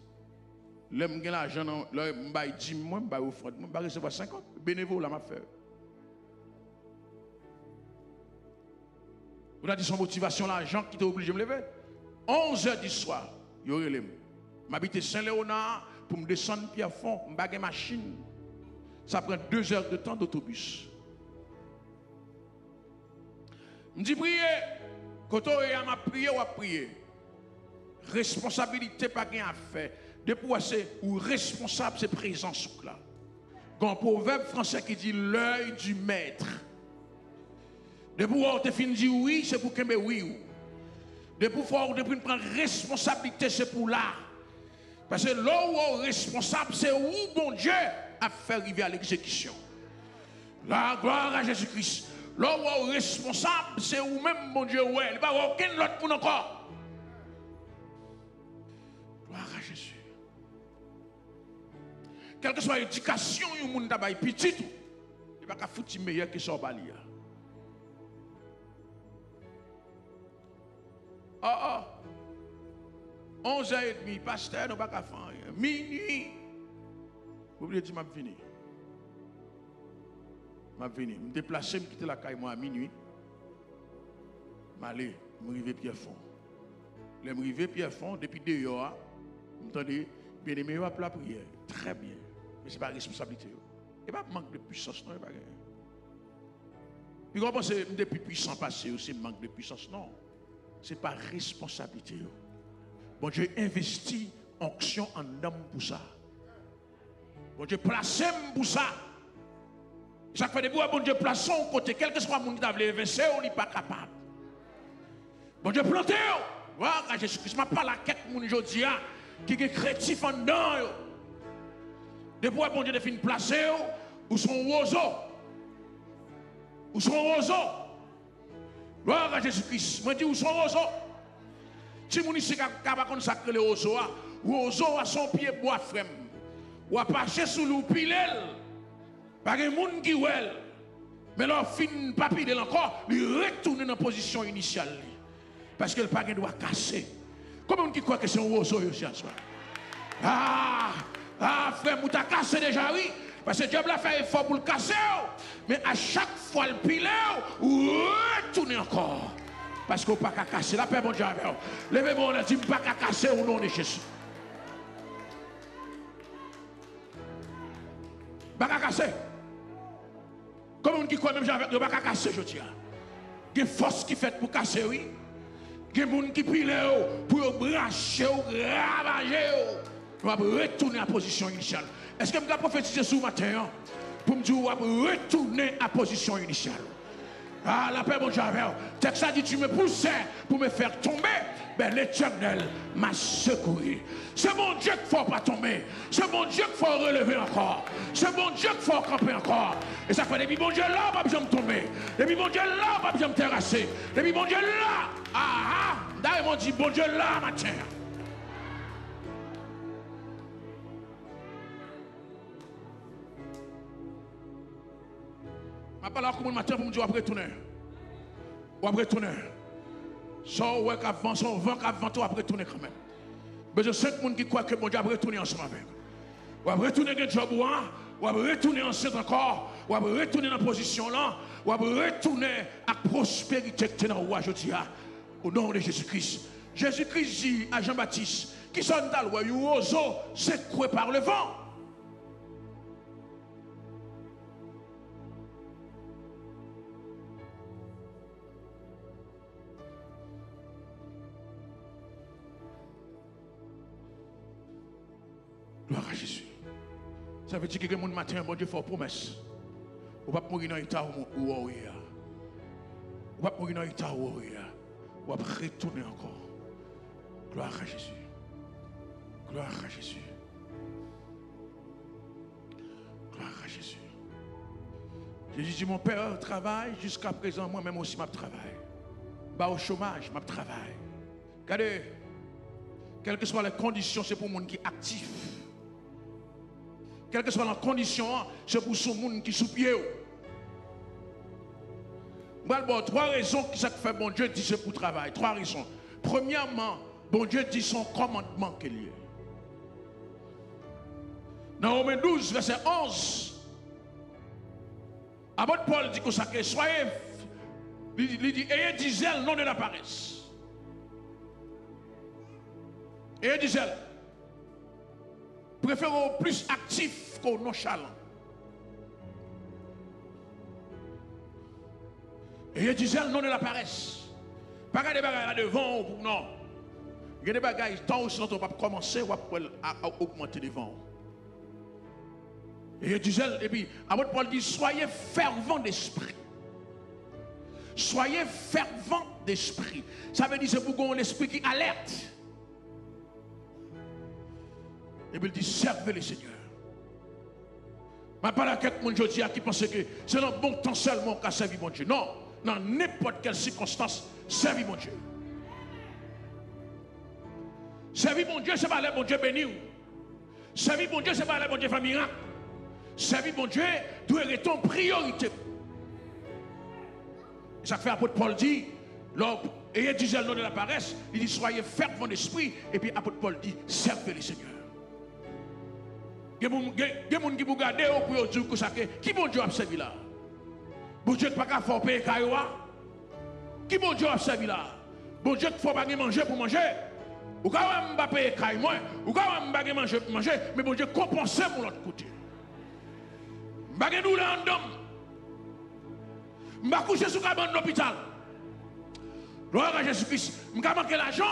Là, je l'argent, là, je baille 10 mois, je baille offrande, je vais recevoir 50. Bénévole, là, m'a fait. Vous avez dit son motivation, l'argent qui était obligé de me lever. 11h du soir, il y aurait les. J'habite Saint-Léonard pour me descendre pied à fond, je bague machine. Ça prend 2 heures de temps d'autobus. Je me dis prier. Quand on a prié ou a prié, responsabilité pas rien à faire. Depuis c'est ou responsable c'est présence là. Il y a un proverbe français qui dit l'œil du maître. Depuis on te fin dit oui, c'est pour qu'il me oui. Depuis prendre responsabilité c'est pour là. Parce que là où responsable c'est où bon Dieu a fait arriver à l'exécution. La gloire à Jésus-Christ. Là où responsable c'est où même mon Dieu ouais, il n'y a pas aucun autre pour encore. Gloire à Jésus. Quelle que soit l'éducation, il y a un monde petit, il n'y a pas foutre meilleur que son balia. Ah, 11h30, pasteur, nous ne pouvons pas faire rien. Minuit, vous voulez dire, je vais venir. Je vais venir. Je me déplacer, je quitter la caille moi à minuit. Malé, je suis arrivé Pierre-Fond. Je suis arrivé Pierre-Fond depuis 2 heures. Vous entendez? Bien aimé, la prière. Très bien. Mais ce n'est pas responsabilité. Il n'y a pas manque de puissance, non? Puis vous pensez que depuis puissant passé, c'est manque de puissance, non? Ce n'est pas responsabilité. Bon Dieu investit onction en homme pour ça. Bon Dieu placé pour ça. Ça fait des bois, bon Dieu place son côté, quel que soit le monde qui t'a invincé, on n'est pas capable. Bon Dieu planté, voilà, Jésus-Christ, je ne parle pas la quête mon aujourd'hui, qui est créatif en dedans. Des bois, bon Dieu de fin placé, ou son oiseau. Ou son oiseau. Voilà, Jésus-Christ, moi je dis, où son oiseau. Si vous ici capable consacrer le oiseau, oiseau à son pied bois frème. Ou à passer sous l'eau pilel. Pas de monde qui ouel. Mais leur fin pas pile encore, il retourne dans la position initiale. Parce que le pas doit casser. Comment on qui croit que c'est un oiseau ici en soi? Frère, vous t'as cassé déjà, oui. Parce que Dieu a fait effort pour le casser. Mais à chaque fois le pilé, vous retournez encore. Parce qu'on ne peut pas casser. La paix, mon Dieu, avec vous. Levez-moi, on a dit, pas casser au nom de Jésus. Pas casser. Comme on dit, quoi, même avec nous, pas casser, je dis. Il y a une force qui fait pour casser, oui. Il y a des gens qui pile pour brancher, ravager. On va retourner à la position initiale. Est-ce que je vais prophétiser ce matin pour me dire, on va retourner à la position initiale? Ah, la paix, mon Dieu, avec vous. Texte a dit, tu me poussais pour me faire tomber. Ben, l'Éternel m'a secouru. C'est mon Dieu qu'il ne faut pas tomber. C'est mon Dieu qu'il faut relever encore. C'est mon Dieu qu'il faut camper encore. Et ça fait, depuis mon Dieu là, pas besoin de tomber. Depuis mon Dieu là, pas besoin de terrasser. Depuis mon Dieu là, d'ailleurs, on dit, bon Dieu là, matin. Je parle comme le matin pour me dire, on va retourner. On va retourner. Sans ouais qu'avant, sans vent qu'avant, on va retourner quand même. Mais je sais que les gens qui croient que mon Dieu va retourner ensemble avec. On va retourner dans le job, on va retourner ensemble encore, on va retourner dans la position là, on va retourner à la prospérité que tu es dans le roi, je dis, au nom de Jésus-Christ. Jésus-Christ dit à Jean-Baptiste, qui sont dans le roi, un oiseau secoué par le vent. Gloire à Jésus. Ça veut dire que mon matin, bon Dieu fait promesse. On va pas mourir dans l'état où on est. On va pas mourir dans l'état où on est. On va retourner encore. Gloire à Jésus. Gloire à Jésus. Gloire à Jésus. Jésus dit, mon Père travaille jusqu'à présent, moi-même aussi, je travaille. Bah, au chômage, je travaille. Regardez, quelles que soient les conditions, c'est pour le monde qui est actif. Quelle que soit la condition, c'est pour ce monde qui est sous pied. Bon, 3 raisons qui ça fait bon Dieu dit c'est pour travail. 3 raisons. Premièrement, bon Dieu dit son commandement qu'il y a. Dans Romains 12, verset 11, apôtre Paul dit que ça que soyez, il dit, ayez du zèle, non de la paresse. Ayez du zèle. Préférons plus actif qu'au nonchalant. Et il disait le nom de la paresse. Pas des bagages là devant, non. Il y a des bagages, tant aussi longtemps, on va commencer à augmenter devant. Et il disait, et puis, apôtre Paul dit, soyez fervents d'esprit. Soyez fervents d'esprit. Ça veut dire c'est pour un esprit qui alerte. Et puis il dit, servez le Seigneur. Je ne parle pas à quelqu'un aujourd'hui qui pense que c'est dans le bon temps seulement qu'à servir mon Dieu. Non, dans n'importe quelle circonstance, servir mon Dieu. Servir mon Dieu, ce n'est pas aller mon Dieu béni. Servir mon Dieu, ce n'est pas aller mon Dieu faire miracle. Servir mon Dieu doit être ton priorité. Et ça fait apôtre Paul dit, ayez du zèle non de la paresse, il dit, soyez fervents d'esprit. Et puis apôtre Paul dit, servez le Seigneur. Il y a des gens qui vous regardent pour dire que qui bon Dieu a servi là. Bon Dieu n'est pas qu'à faire payer Kayoa. Qui bon Dieu a servi là? Bon Dieu qu'il faut pas manger pour manger. Ou quand même pas payer caille moins, ou quand même pas manger pour manger, mais bon Dieu compenser pour l'autre côté. Pas de douleur en dom. M'a couché sous cabane d'hôpital. Gloire à Jésus-Christ. M'a manqué l'argent,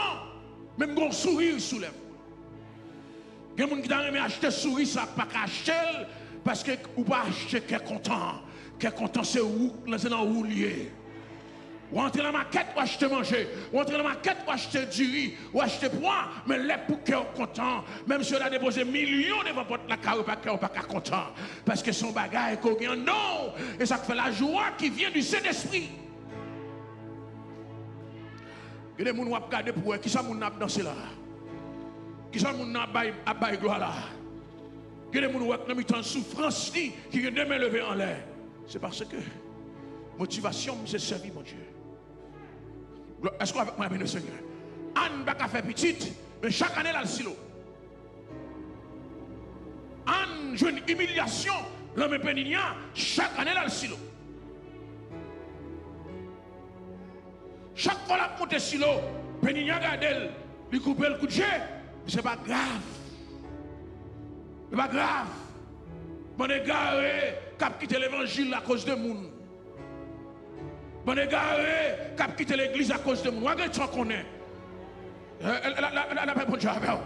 même mon sourire soulève. Il y a des gens qui ont acheté sourire, ça pas acheter parce que ou pas acheter qui est content. Qui est content c'est où, c'est dans où lié. Ou entrer dans la maquette ou acheter manger, ou entrer dans la maquette ou acheter du riz, ou acheter poids, mais les pour cœur content, même si on a déposé millions devant votre la carrière, pas cœur pas content, parce que son bagage qu'on gagne non, et ça fait la joie qui vient du Saint-Esprit. Il y a des gens qui ont regardé pour eux, qui ça moun a dansé là, qui ça moun a bail gloire là, il y a des gens qui ont mis en souffrance qui ont demain levé en l'air, c'est parce que motivation c'est servir mon Dieu. Est-ce qu'on avec moi, bien Seigneur? Anne n'a pas fait petite, mais chaque année, elle a le silo. Anne joue une humiliation, l'homme pénignan, chaque année, elle a le silo. Chaque fois qu'elle monte le silo, pénignan garde elle, lui coupe le coup de jet, c'est pas grave. C'est pas grave. Mon égaré, cap quitter l'évangile à cause de monde. Bon égaré, cap quitter l'église à cause de moi. Regarde ça qu'on est. Elle n'a pas bon Dieu avec vous.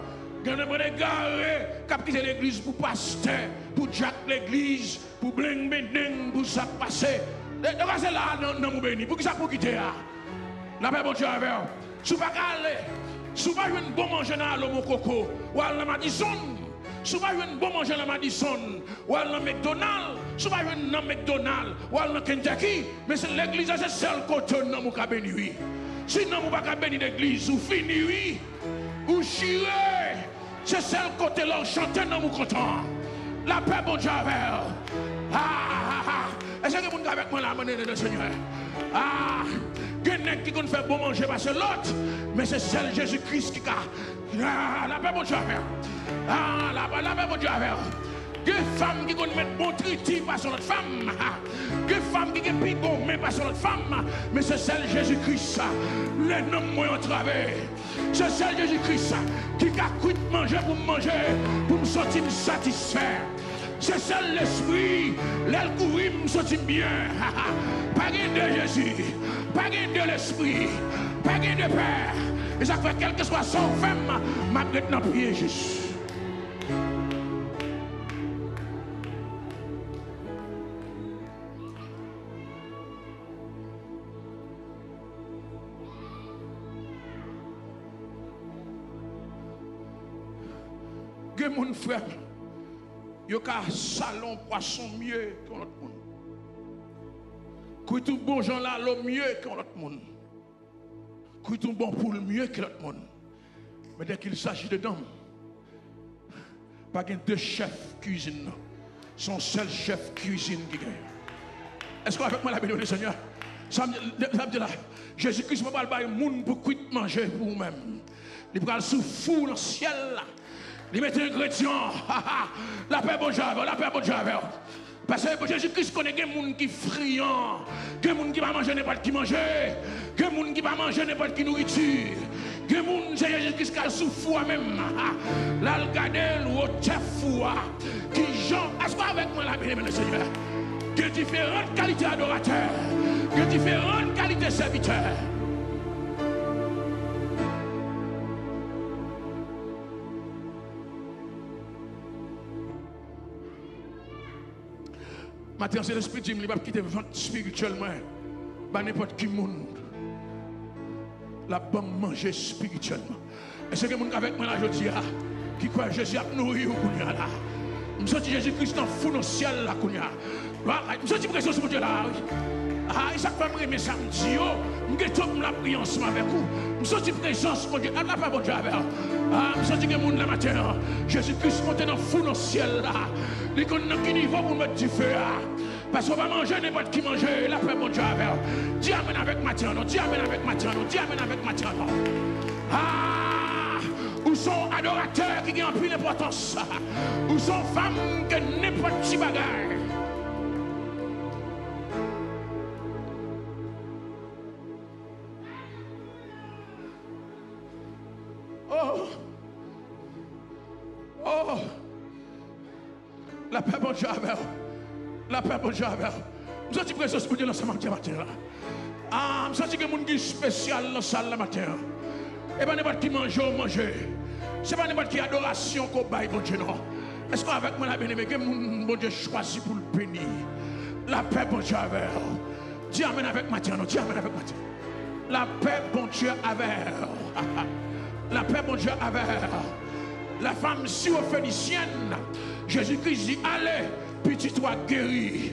Bon égaré, cap quitter l'église pour pasteur, pour jack l'église, pour bling bing pour ça passer. Regardez là dans mon béni. Pour qui ça pour quitter là? La paix bon Dieu avec vous. Si vous ne pouvez pas aller, si vous ne pouvez pas bon manger dans l'homme coco, ou à la Madison. Si vous avez un bon manger dans Madison, ou dans McDonald's, si vous avez un McDonald's, ou dans Kentucky, mais c'est l'église, c'est seul côté où vous pouvez bénir. Sinon, vous ne pouvez pas bénir l'église, vous finissez, vous chirez, c'est seul côté là où chantez dans vous content. La paix, bon Dieu, avec est-ce que vous êtes avec moi là, mon de Seigneur? Il y a des gens qui ont fait bon manger parce que l'autre, mais c'est seul Jésus-Christ qui a. La paix, bon Dieu, avec la paix, bon Dieu, avec des femmes qui vont mettre bon triti par son autre femme. Des femmes qui ont pigot mais par son autre femme. Mais c'est celle Jésus-Christ. Les noms moi ont travaillé. C'est celle Jésus-Christ qui a cuit manger pour me manger, pour me sentir satisfait. C'est celle l'esprit. L'aile courir me sentir bien. Pas de Jésus. Pas de l'esprit. Pas de Père. Et ça fait quel que soit son femme, ma tête n'a prié juste. Mon frère, il y a un salon poisson mieux que l'autre monde. Qui tout bon gens là, l'eau mieux que l'autre monde. Qui tout bon poule mieux que l'autre monde. Mais dès qu'il s'agit de dames, pas de deux chefs cuisine. Son seul chef cuisine qui gagne. Est-ce qu'on avec moi la bénédiction du Seigneur? Ça me dit là, Jésus-Christ ne va pas le monde pour quitter manger pour vous-même. Il va le souffler dans le ciel là. Il met un ingrédient. La paix bon Dieu, la paix bon Dieu. Parce que Jésus-Christ connaît des gens qui friand, des gens qui ne manger n'importe qui manger, des gens qui ne manger n'importe qui nourriture, des gens c'est Jésus-Christ qui a souffert même. Là, le gardel ou au chef qui Jean, est-ce qu'avec moi la bénédiction Seigneur? Il y a différentes qualités adorateurs, il y a différentes qualités serviteurs. Maintenant, c'est l'esprit qui ne va pas quitter vente spirituellement. Bah, n'importe qui monde. La bonne manger spirituellement. Est-ce que vous avec moi là, je dis, qui croit Jésus a nourri ou là? Je me sens Jésus-Christ dans le fou dans le ciel là, je me sens présence sur Dieu là. Et ça fait me samedi, je me la prière ensemble avec vous. Je me sens présence mon Dieu. Allah pas mon Dieu avec. Je me sens que monde la matin. Jésus-Christ monte dans le fou dans le ciel là. Il connaît qui niveau pour mettre du feu. Parce qu'on va manger n'importe qui manger. La paix mon Dieu avec. Dis amen avec matin. Dis amen avec matin. Dis amen avec matin. Où sont adorateurs qui ont plus d'importance. Où sont femmes qui ont n'importe qui bagarre. Oh. Oh. La paix, bon Dieu, avec vous. La paix, bon Dieu, avec vous. Je sens que présence de Dieu dans ce matin. Ah, je sens que mon Dieu spécial dans la salle matin. Et pas n'importe qui mange ou manger. Ce n'est pas n'importe qui adoration qu'on baille, bon Dieu, non. Est-ce qu'avec moi, la bien-aimée, que mon Dieu choisit pour le bénir? La paix, bon Dieu, avec vous. Dis amen avec matin, non. Dis amen avec matin. La paix, bon Dieu, avec vous. La paix, bon Dieu, avec vous. La femme syrophénicienne, Jésus-Christ dit, allez, petit toi guéri.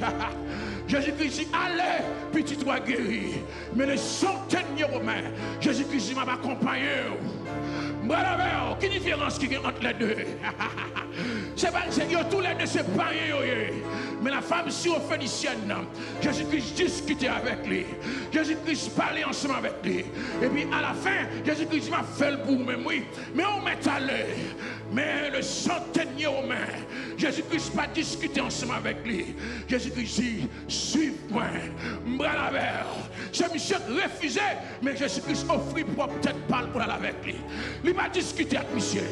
Jésus-Christ dit, allez, petit toi guéri. Mais les centaines de Romains, Jésus-Christ dit, m'a accompagné. Bravo, quelle différence qu'il y a entre les deux? C'est pas, tous les deux, c'est pareil. Mais la femme syrophénicienne, Jésus-Christ discutait avec lui. Jésus-Christ parlait ensemble avec lui. Et puis à la fin, Jésus-Christ m'a fait le pour même, oui. Mais on m'est allé. Mais le centenier romain, Jésus-Christ pas discuté ensemble avec lui. Jésus-Christ dit, suive-moi. C'est monsieur refusé, mais Jésus-Christ offrit pour peut-être parler pour aller avec lui. Il n'a pas discuté avec monsieur.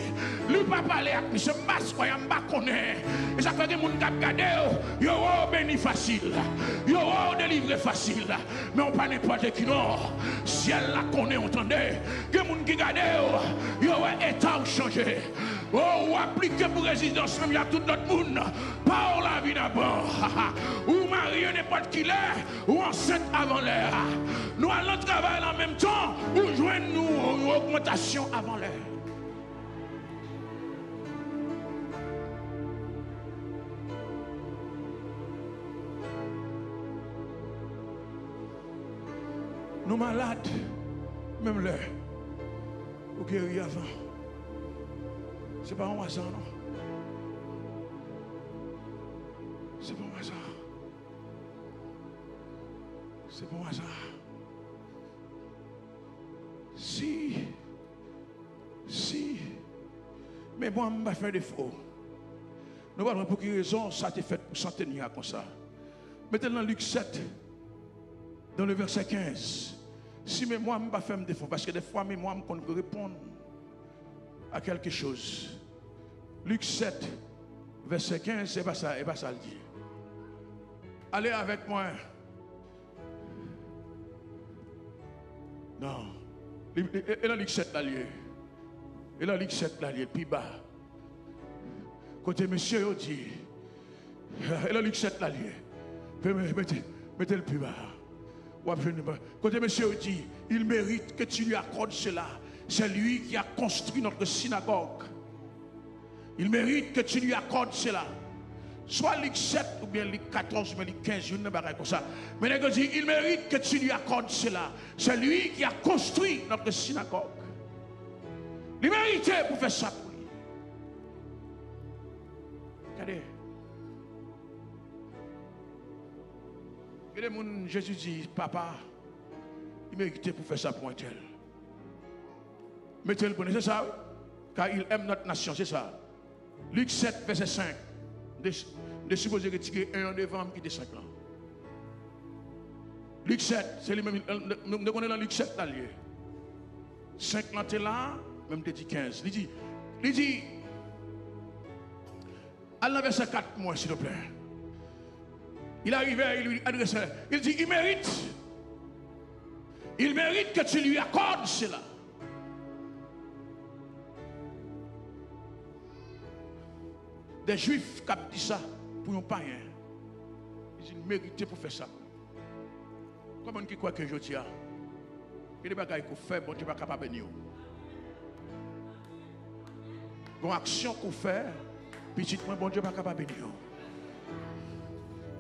Il n'a pas parlé avec monsieur. Je ne pas connaître. Et ça fait que les gens qui regardent, ils ont béni facile. Ils ont délivré facile. Mais on ne pas n'importe qui non. Si elle la connaît, entendez. Les gens qui regardent, ils ont état changé. Oh, ou appliqué pour résidence, même il y a tout notre monde. Par la vie d'abord. Ou marié n'importe qui l'est, ou enceinte avant l'heure. Nous allons travailler en même temps, ou joignons nous une augmentation avant l'heure. Nous malades, même l'heure, ou guéris avant. C'est pas un hasard, non? C'est pas un hasard. C'est pas un hasard. Si, mais moi, je ne vais pas faire défaut. Nous allons pour quelle raison ça a été fait pour centenaire comme ça. Mettez-le dans Luc 7, dans le verset 15. Si mais moi, je ne vais pas faire défaut, parce que des fois, mais moi, je peux répondre à quelque chose. Luc 7, verset 15, c'est pas ça, et pas ça le dit. Allez avec moi. Non. Et là, Luc 7, là, lieu. Et là, Luc 7, là, lieu, puis bas. Côté monsieur, il dit. Et là, Luc 7, là, lieu. Mettez le plus bas. Côté monsieur, il dit, il mérite que tu lui accordes cela. C'est lui qui a construit notre synagogue. Il mérite que tu lui accordes cela. Soit Luc 7 ou bien Luc 14 ou bien Luc 15, je ne sais pas comme ça. Mais il dit, il mérite que tu lui accordes cela. C'est lui qui a construit notre synagogue. Il méritait pour faire ça pour lui. Regardez. Regardez, Jésus dit, papa, il méritait pour faire ça pour un tel. Mettez-le, c'est ça, car il aime notre nation, c'est ça. Luc 7, verset 5. De supposer retirer un devant qui est 5 ans. Luc 7, c'est lui-même, nous connaissons dans Luc 7 là. 5 ans, t'es là, même t'es dit 15. Il dit, allez verset 4, moi, s'il te plaît. Il arrivait, il lui adressait, il dit, il mérite que tu lui accordes cela. Des juifs qui ont dit ça pour un païen. Ils méritent pour faire ça. Comment qui croit que je dis? Il y a des bagages qu'on fait, bon Dieu n'est pas capable de bénir. Une action qu'on fait, petitement, bon Dieu n'est pas capable de bénir.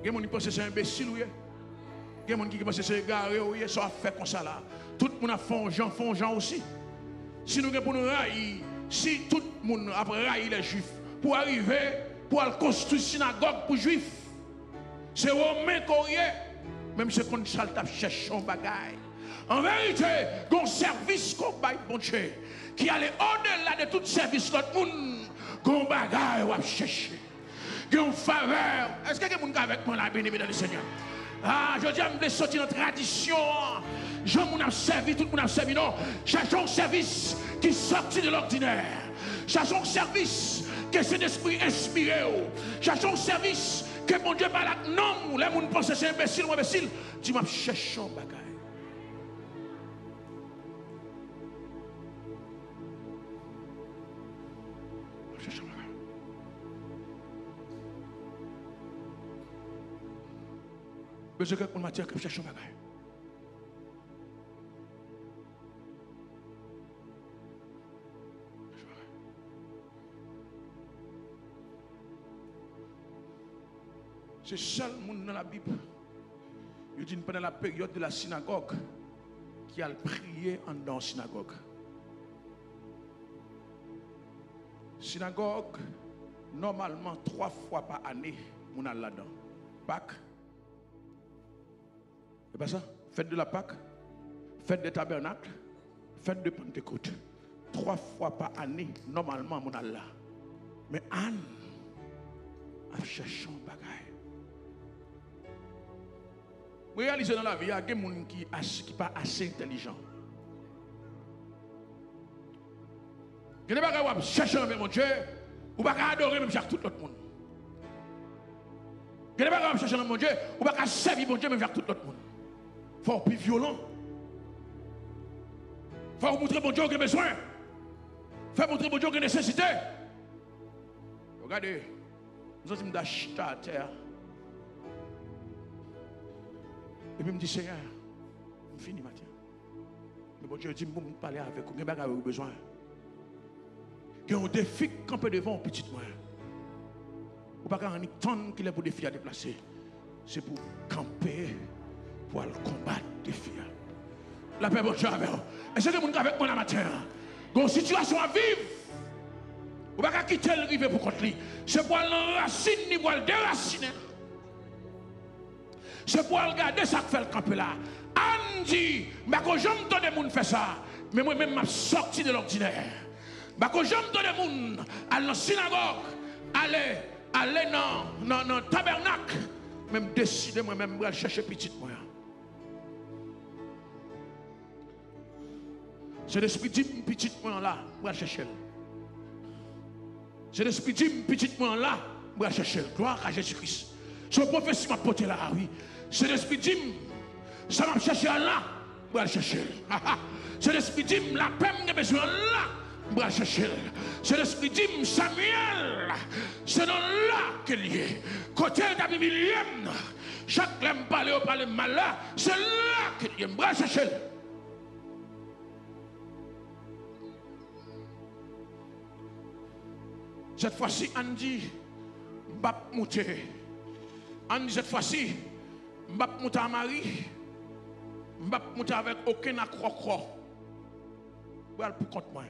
Il y a des gens qui pensent que c'est un imbécile. Il y a des gens qui pensent que c'est égaré. Ça a fait comme ça là. Tout le monde a fait gens aussi. Si nous avons pour railler, si tout le monde a raillé les juifs, pour arriver, pour aller construire une synagogue pour les juifs. C'est Romain qu'on y est. Même si on cherche un bagage. En vérité, il y a un service qu'on baille, bon Dieu, qui allait au-delà de tout service de l'autre monde. Il y a un bagage qu'on cherche. Il y a une faveur. Est-ce que quelqu'un avec moi là, béni dans le Seigneur? Ah, je dis, je vais sortir dans la tradition. Jean moun a servi, tout le monde a servi. Non, cherchons un service qui sortit de l'ordinaire. Cherchons un service que cet esprit inspiré. Cherchons un service que mon Dieu parle avec non, les gens pensent que c'est imbécile ou imbécile. Tu m'as cherché un bagage. Besoin que mon matière que cherche un bagage. C'est seul monde dans la Bible. Il dit pendant la période de la synagogue qui a prié en dans la synagogue. Synagogue, normalement 3 fois par année, on a là-dedans. Pâques. C'est pas ça? Fête de la Pâque, fête des tabernacles, fête de Pentecôte. 3 fois par année, normalement, on a là. Mais Anne a cherché un bagage. Vous réalisez dans la vie, il y a des gens qui ne sont pas assez intelligents. Il y a des gens qui cherchent mon Dieu, ou pas adorer même tout l'autre monde. Il y a des gens qui cherchent mon Dieu, ou pas servir mon Dieu même tout l'autre monde. Il faut être plus violent. Il faut montrer mon Dieu qu'il a besoin. Il faut montrer mon Dieu qu'il a nécessité. Regardez, nous sommes d'acheter à terre. Et puis, il me dit, Seigneur, je finis matin. Mais bon Dieu dit, je vais parler avec vous, je vais besoin. Il y a un défi qui peut devant un petit moyen. Ou pas qu'un temps qu'il est pour défi à déplacer. C'est pour camper, pour aller combattre des défis. La paix, bon Dieu, avec vous. Est-ce que vous êtes avec moi la matin? Il y a une situation à vivre. Ou pas qu'à quitter le rive pour contre lui. C'est pour l'enraciner, ni pour le déraciner. C'est pour regarder ça que fait le camp là. Anne dit, mais quand j'aime donner des gens faire ça, mais moi-même, je suis sorti de l'ordinaire. Mais quand j'aime donner des gens aller dans la synagogue, aller dans le tabernacle, même décider moi-même de chercher petit moyen. C'est l'esprit dit petit moyen là, je vais chercher. C'est l'esprit dit petit moyen là, je vais chercher. Gloire à Jésus-Christ. Ce prophétie m'a porté là, oui. C'est l'esprit dit, ça m'a cherché là, je vais chercher. C'est l'esprit dit, la paix m'a besoin là, je vais chercher. C'est l'esprit dit, Samuel, c'est dans là qu'il est. Côté de Bibilium, chaque lème parle au parle mal là, c'est là qu'il est, je vais chercher. Cette fois-ci, Andy, Bap Mouté. Andy, cette fois-ci, Bap Mouté à Marie. Bap Mouté avec aucun accroc. Pour compte moi.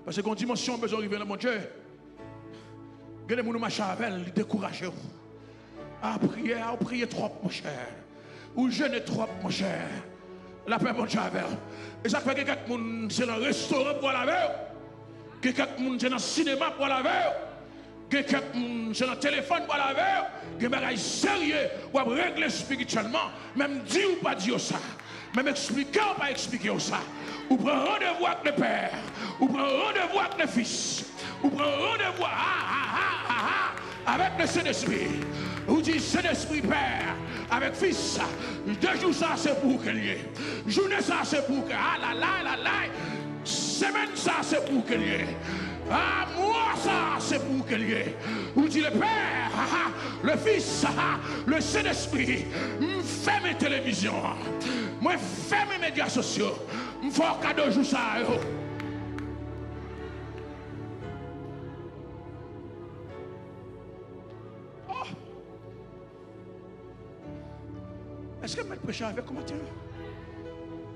Parce que quand dimension besoin d'arriver là, mon Dieu. Regardez mon marché avec elle, découragez-vous. Ah, priez trop, mon cher. Ou jeûnez trop, mon cher. La paix, mon Dieu, avec. Et ça fait que quelqu'un, c'est le restaurant pour la veille. Quelqu'un c'est dans le cinéma pour la veille. Quelqu'un c'est dans le téléphone pour la veille. Quelqu'un est sérieux pour régler spirituellement. Même dire ou pas dire ça. Même expliquer ou pas expliquer ça. Ou prendre rendez-vous avec le Père. Ou prendre rendez-vous avec le Fils. Ou prendre rendez-vous avec le Saint-Esprit. Ou dit Saint-Esprit Père avec Fils. 2 jours ça c'est pour qu'il y ait. Journée ça c'est pour que. Ah là là là là. Semaine ça c'est pour qu'il y ait. Ah moi ça c'est pour qu'il y ait. Ou dit le Père, le Fils, le Saint-Esprit, fait mes télévisions, moi fais mes médias sociaux, me fais un cadeau jour ça. Oh. Est-ce que mettre prêcher avec commentaire?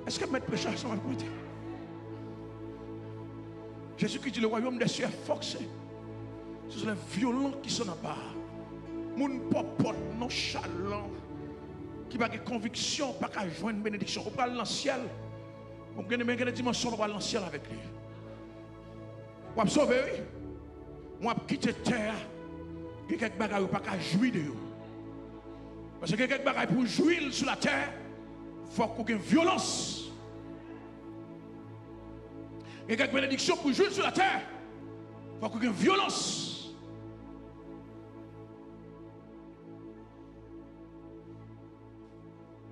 Est-ce que mettre prêcher avec commentaire? Jésus-Christ dit le royaume des cieux est forcé. Ce sont les violents qui sont en bas. Moun popote nonchalant. Qui n'a pas de conviction, pas qu'à joindre une bénédiction. On parle dans le ciel. On a une dimension, on parle dans le ciel avec lui. On va sauver, oui. On va quitter terre. Il y a quelques bagages pas qu'à jouir de vous. Parce que quelques bagages pour jouir sur la terre, faut qu'on ait violence. Il y a quelques bénédictions pour jouer sur la terre. Il faut qu'on ait violence.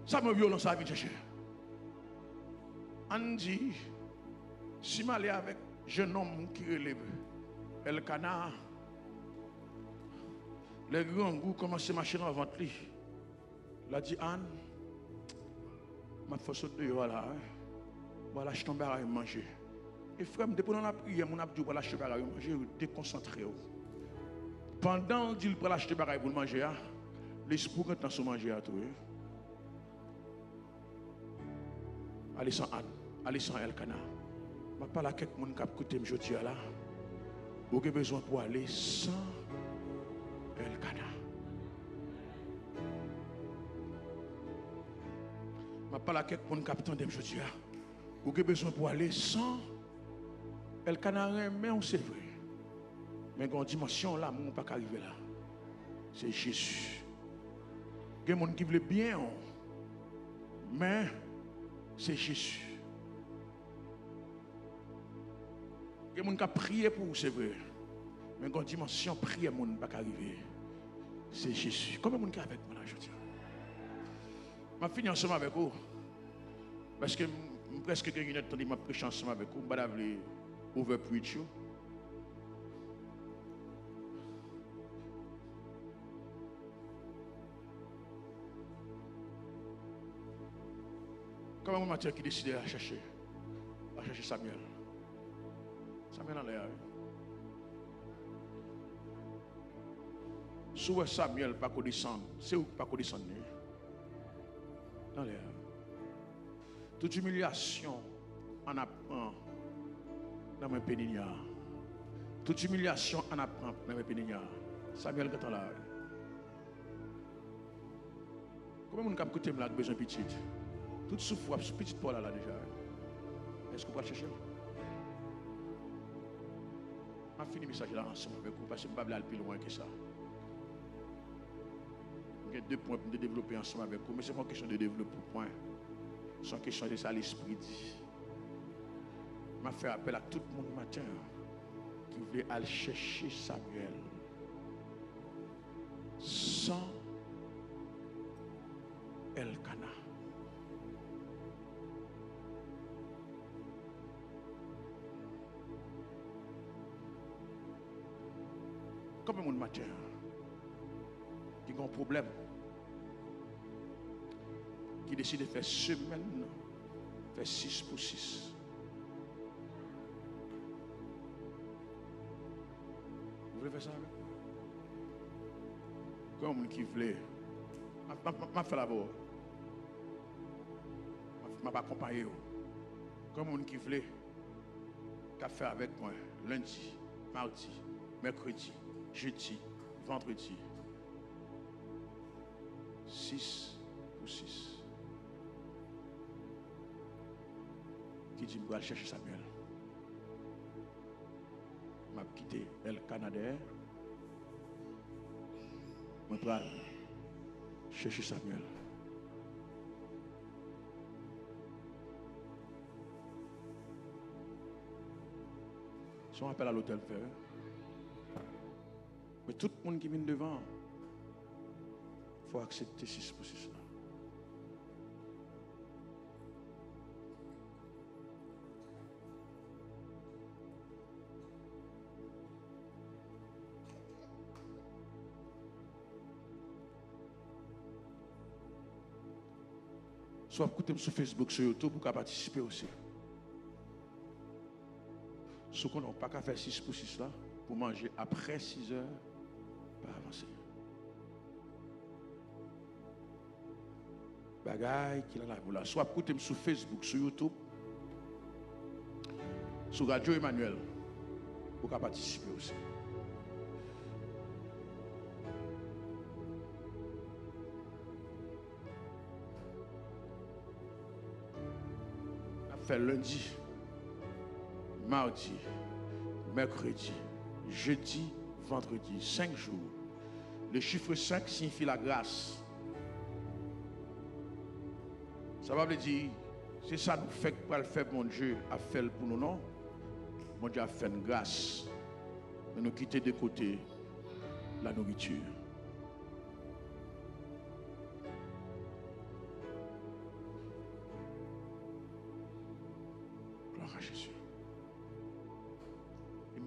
Ça me violence à la vie de cher. On dit, si je suis avec un jeune homme qui relève El Cana, les grands goûts commencent à marcher dans le ventre. Il a dit, Anne, ma force de voilà, voilà, je tombe à manger. Et frère, depuis qu'on a prié, mon abdou pour l'acheter à manger, déconcentré. Pendant qu'il prend l'acheter pour manger, l'esprit est dans son manger à tout. Allez sans Anne, allez sans El Cana. Je ne parle pas à quelqu'un qui a écouté je dis là. Vous avez besoin pour aller sans El Cana. Je ne parle pas à quelqu'un qui a écouté je dis là. Vous avez besoin pour aller sans El Cana, mais on sait vrai. Mais dans une dimension là, on ne peut pas arriver là. C'est Jésus. Il y a des gens qui veulent bien, mais c'est Jésus. Il y a des gens qui ont prié pour vous, c'est vrai. Mais dans une dimension, prier, on ne peut pas arriver. C'est Jésus. Combien de gens qui sont avec moi là, je dis? Je vais finir ensemble avec vous. Parce que presque quelques minutes, je vais prêcher ensemble avec vous. Je vais over preach. Comment mon matin qui décide à chercher Samuel. Samuel en l'air. Souvent Samuel pas qu'on descend, c'est où pas qu'on descend dans l'air. Toute humiliation en apprend dans mes pénignards. Toute humiliation en apprend dans mes pénignards. Samuel est là. Comment mon cap côté là besoin petit? Toute souffrance, petite Paul là déjà. Est-ce que vous pouvez chercher? Je vais finir le message là ensemble avec vous parce que je ne vais pas aller plus loin que ça. Il y a 2 points pour développer ensemble avec vous, mais ce n'est pas une question de développer point. C'est une question de ça l'esprit dit. Je vais faire appel à tout le monde matin qui voulait aller chercher Samuel sans El Cana. Comme un matin qui a un problème, qui décide de faire semaine, faire 6 pour 6. Vous voulez faire ça? Comme un qui voulait. Je fais d'abord. Je vais accompagner. Comme un qui voulait. Qu'a fait avec moi lundi, mardi, mercredi, jeudi, vendredi. 6 pour 6. Qui dit que je vais chercher Samuel. Je vais quitter El Canada. Je vais chercher Samuel. Si on appelle à l'hôtel faire. Mais tout le monde qui vient devant, il faut accepter 6 pour 6 là. Soit écoutez sur Facebook, sur YouTube, pour participer aussi. Ceux qui n'ont pas qu'à faire 6 pour 6 là, pour manger après 6 heures, pas avancer. Bagaille qui est là. Soit écoutez sur Facebook, sur YouTube, sur Radio Emmanuel, pour participer aussi. On a fait lundi, mardi, mercredi, jeudi, vendredi, 5 jours. Le chiffre 5 signifie la grâce. Ça va veut dire, c'est ça nous fait pour le faire, mon Dieu, a fait pour nous, non? Mon Dieu a fait une grâce. Mais nous quitter de côté la nourriture. Gloire à Jésus.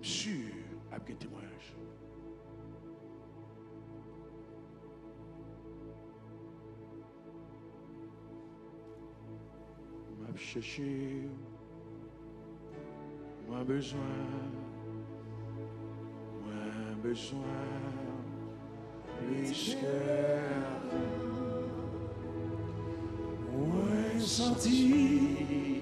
Je suis sûr avec un témoignage. M'a cherché, moi besoin, plus que moi senti.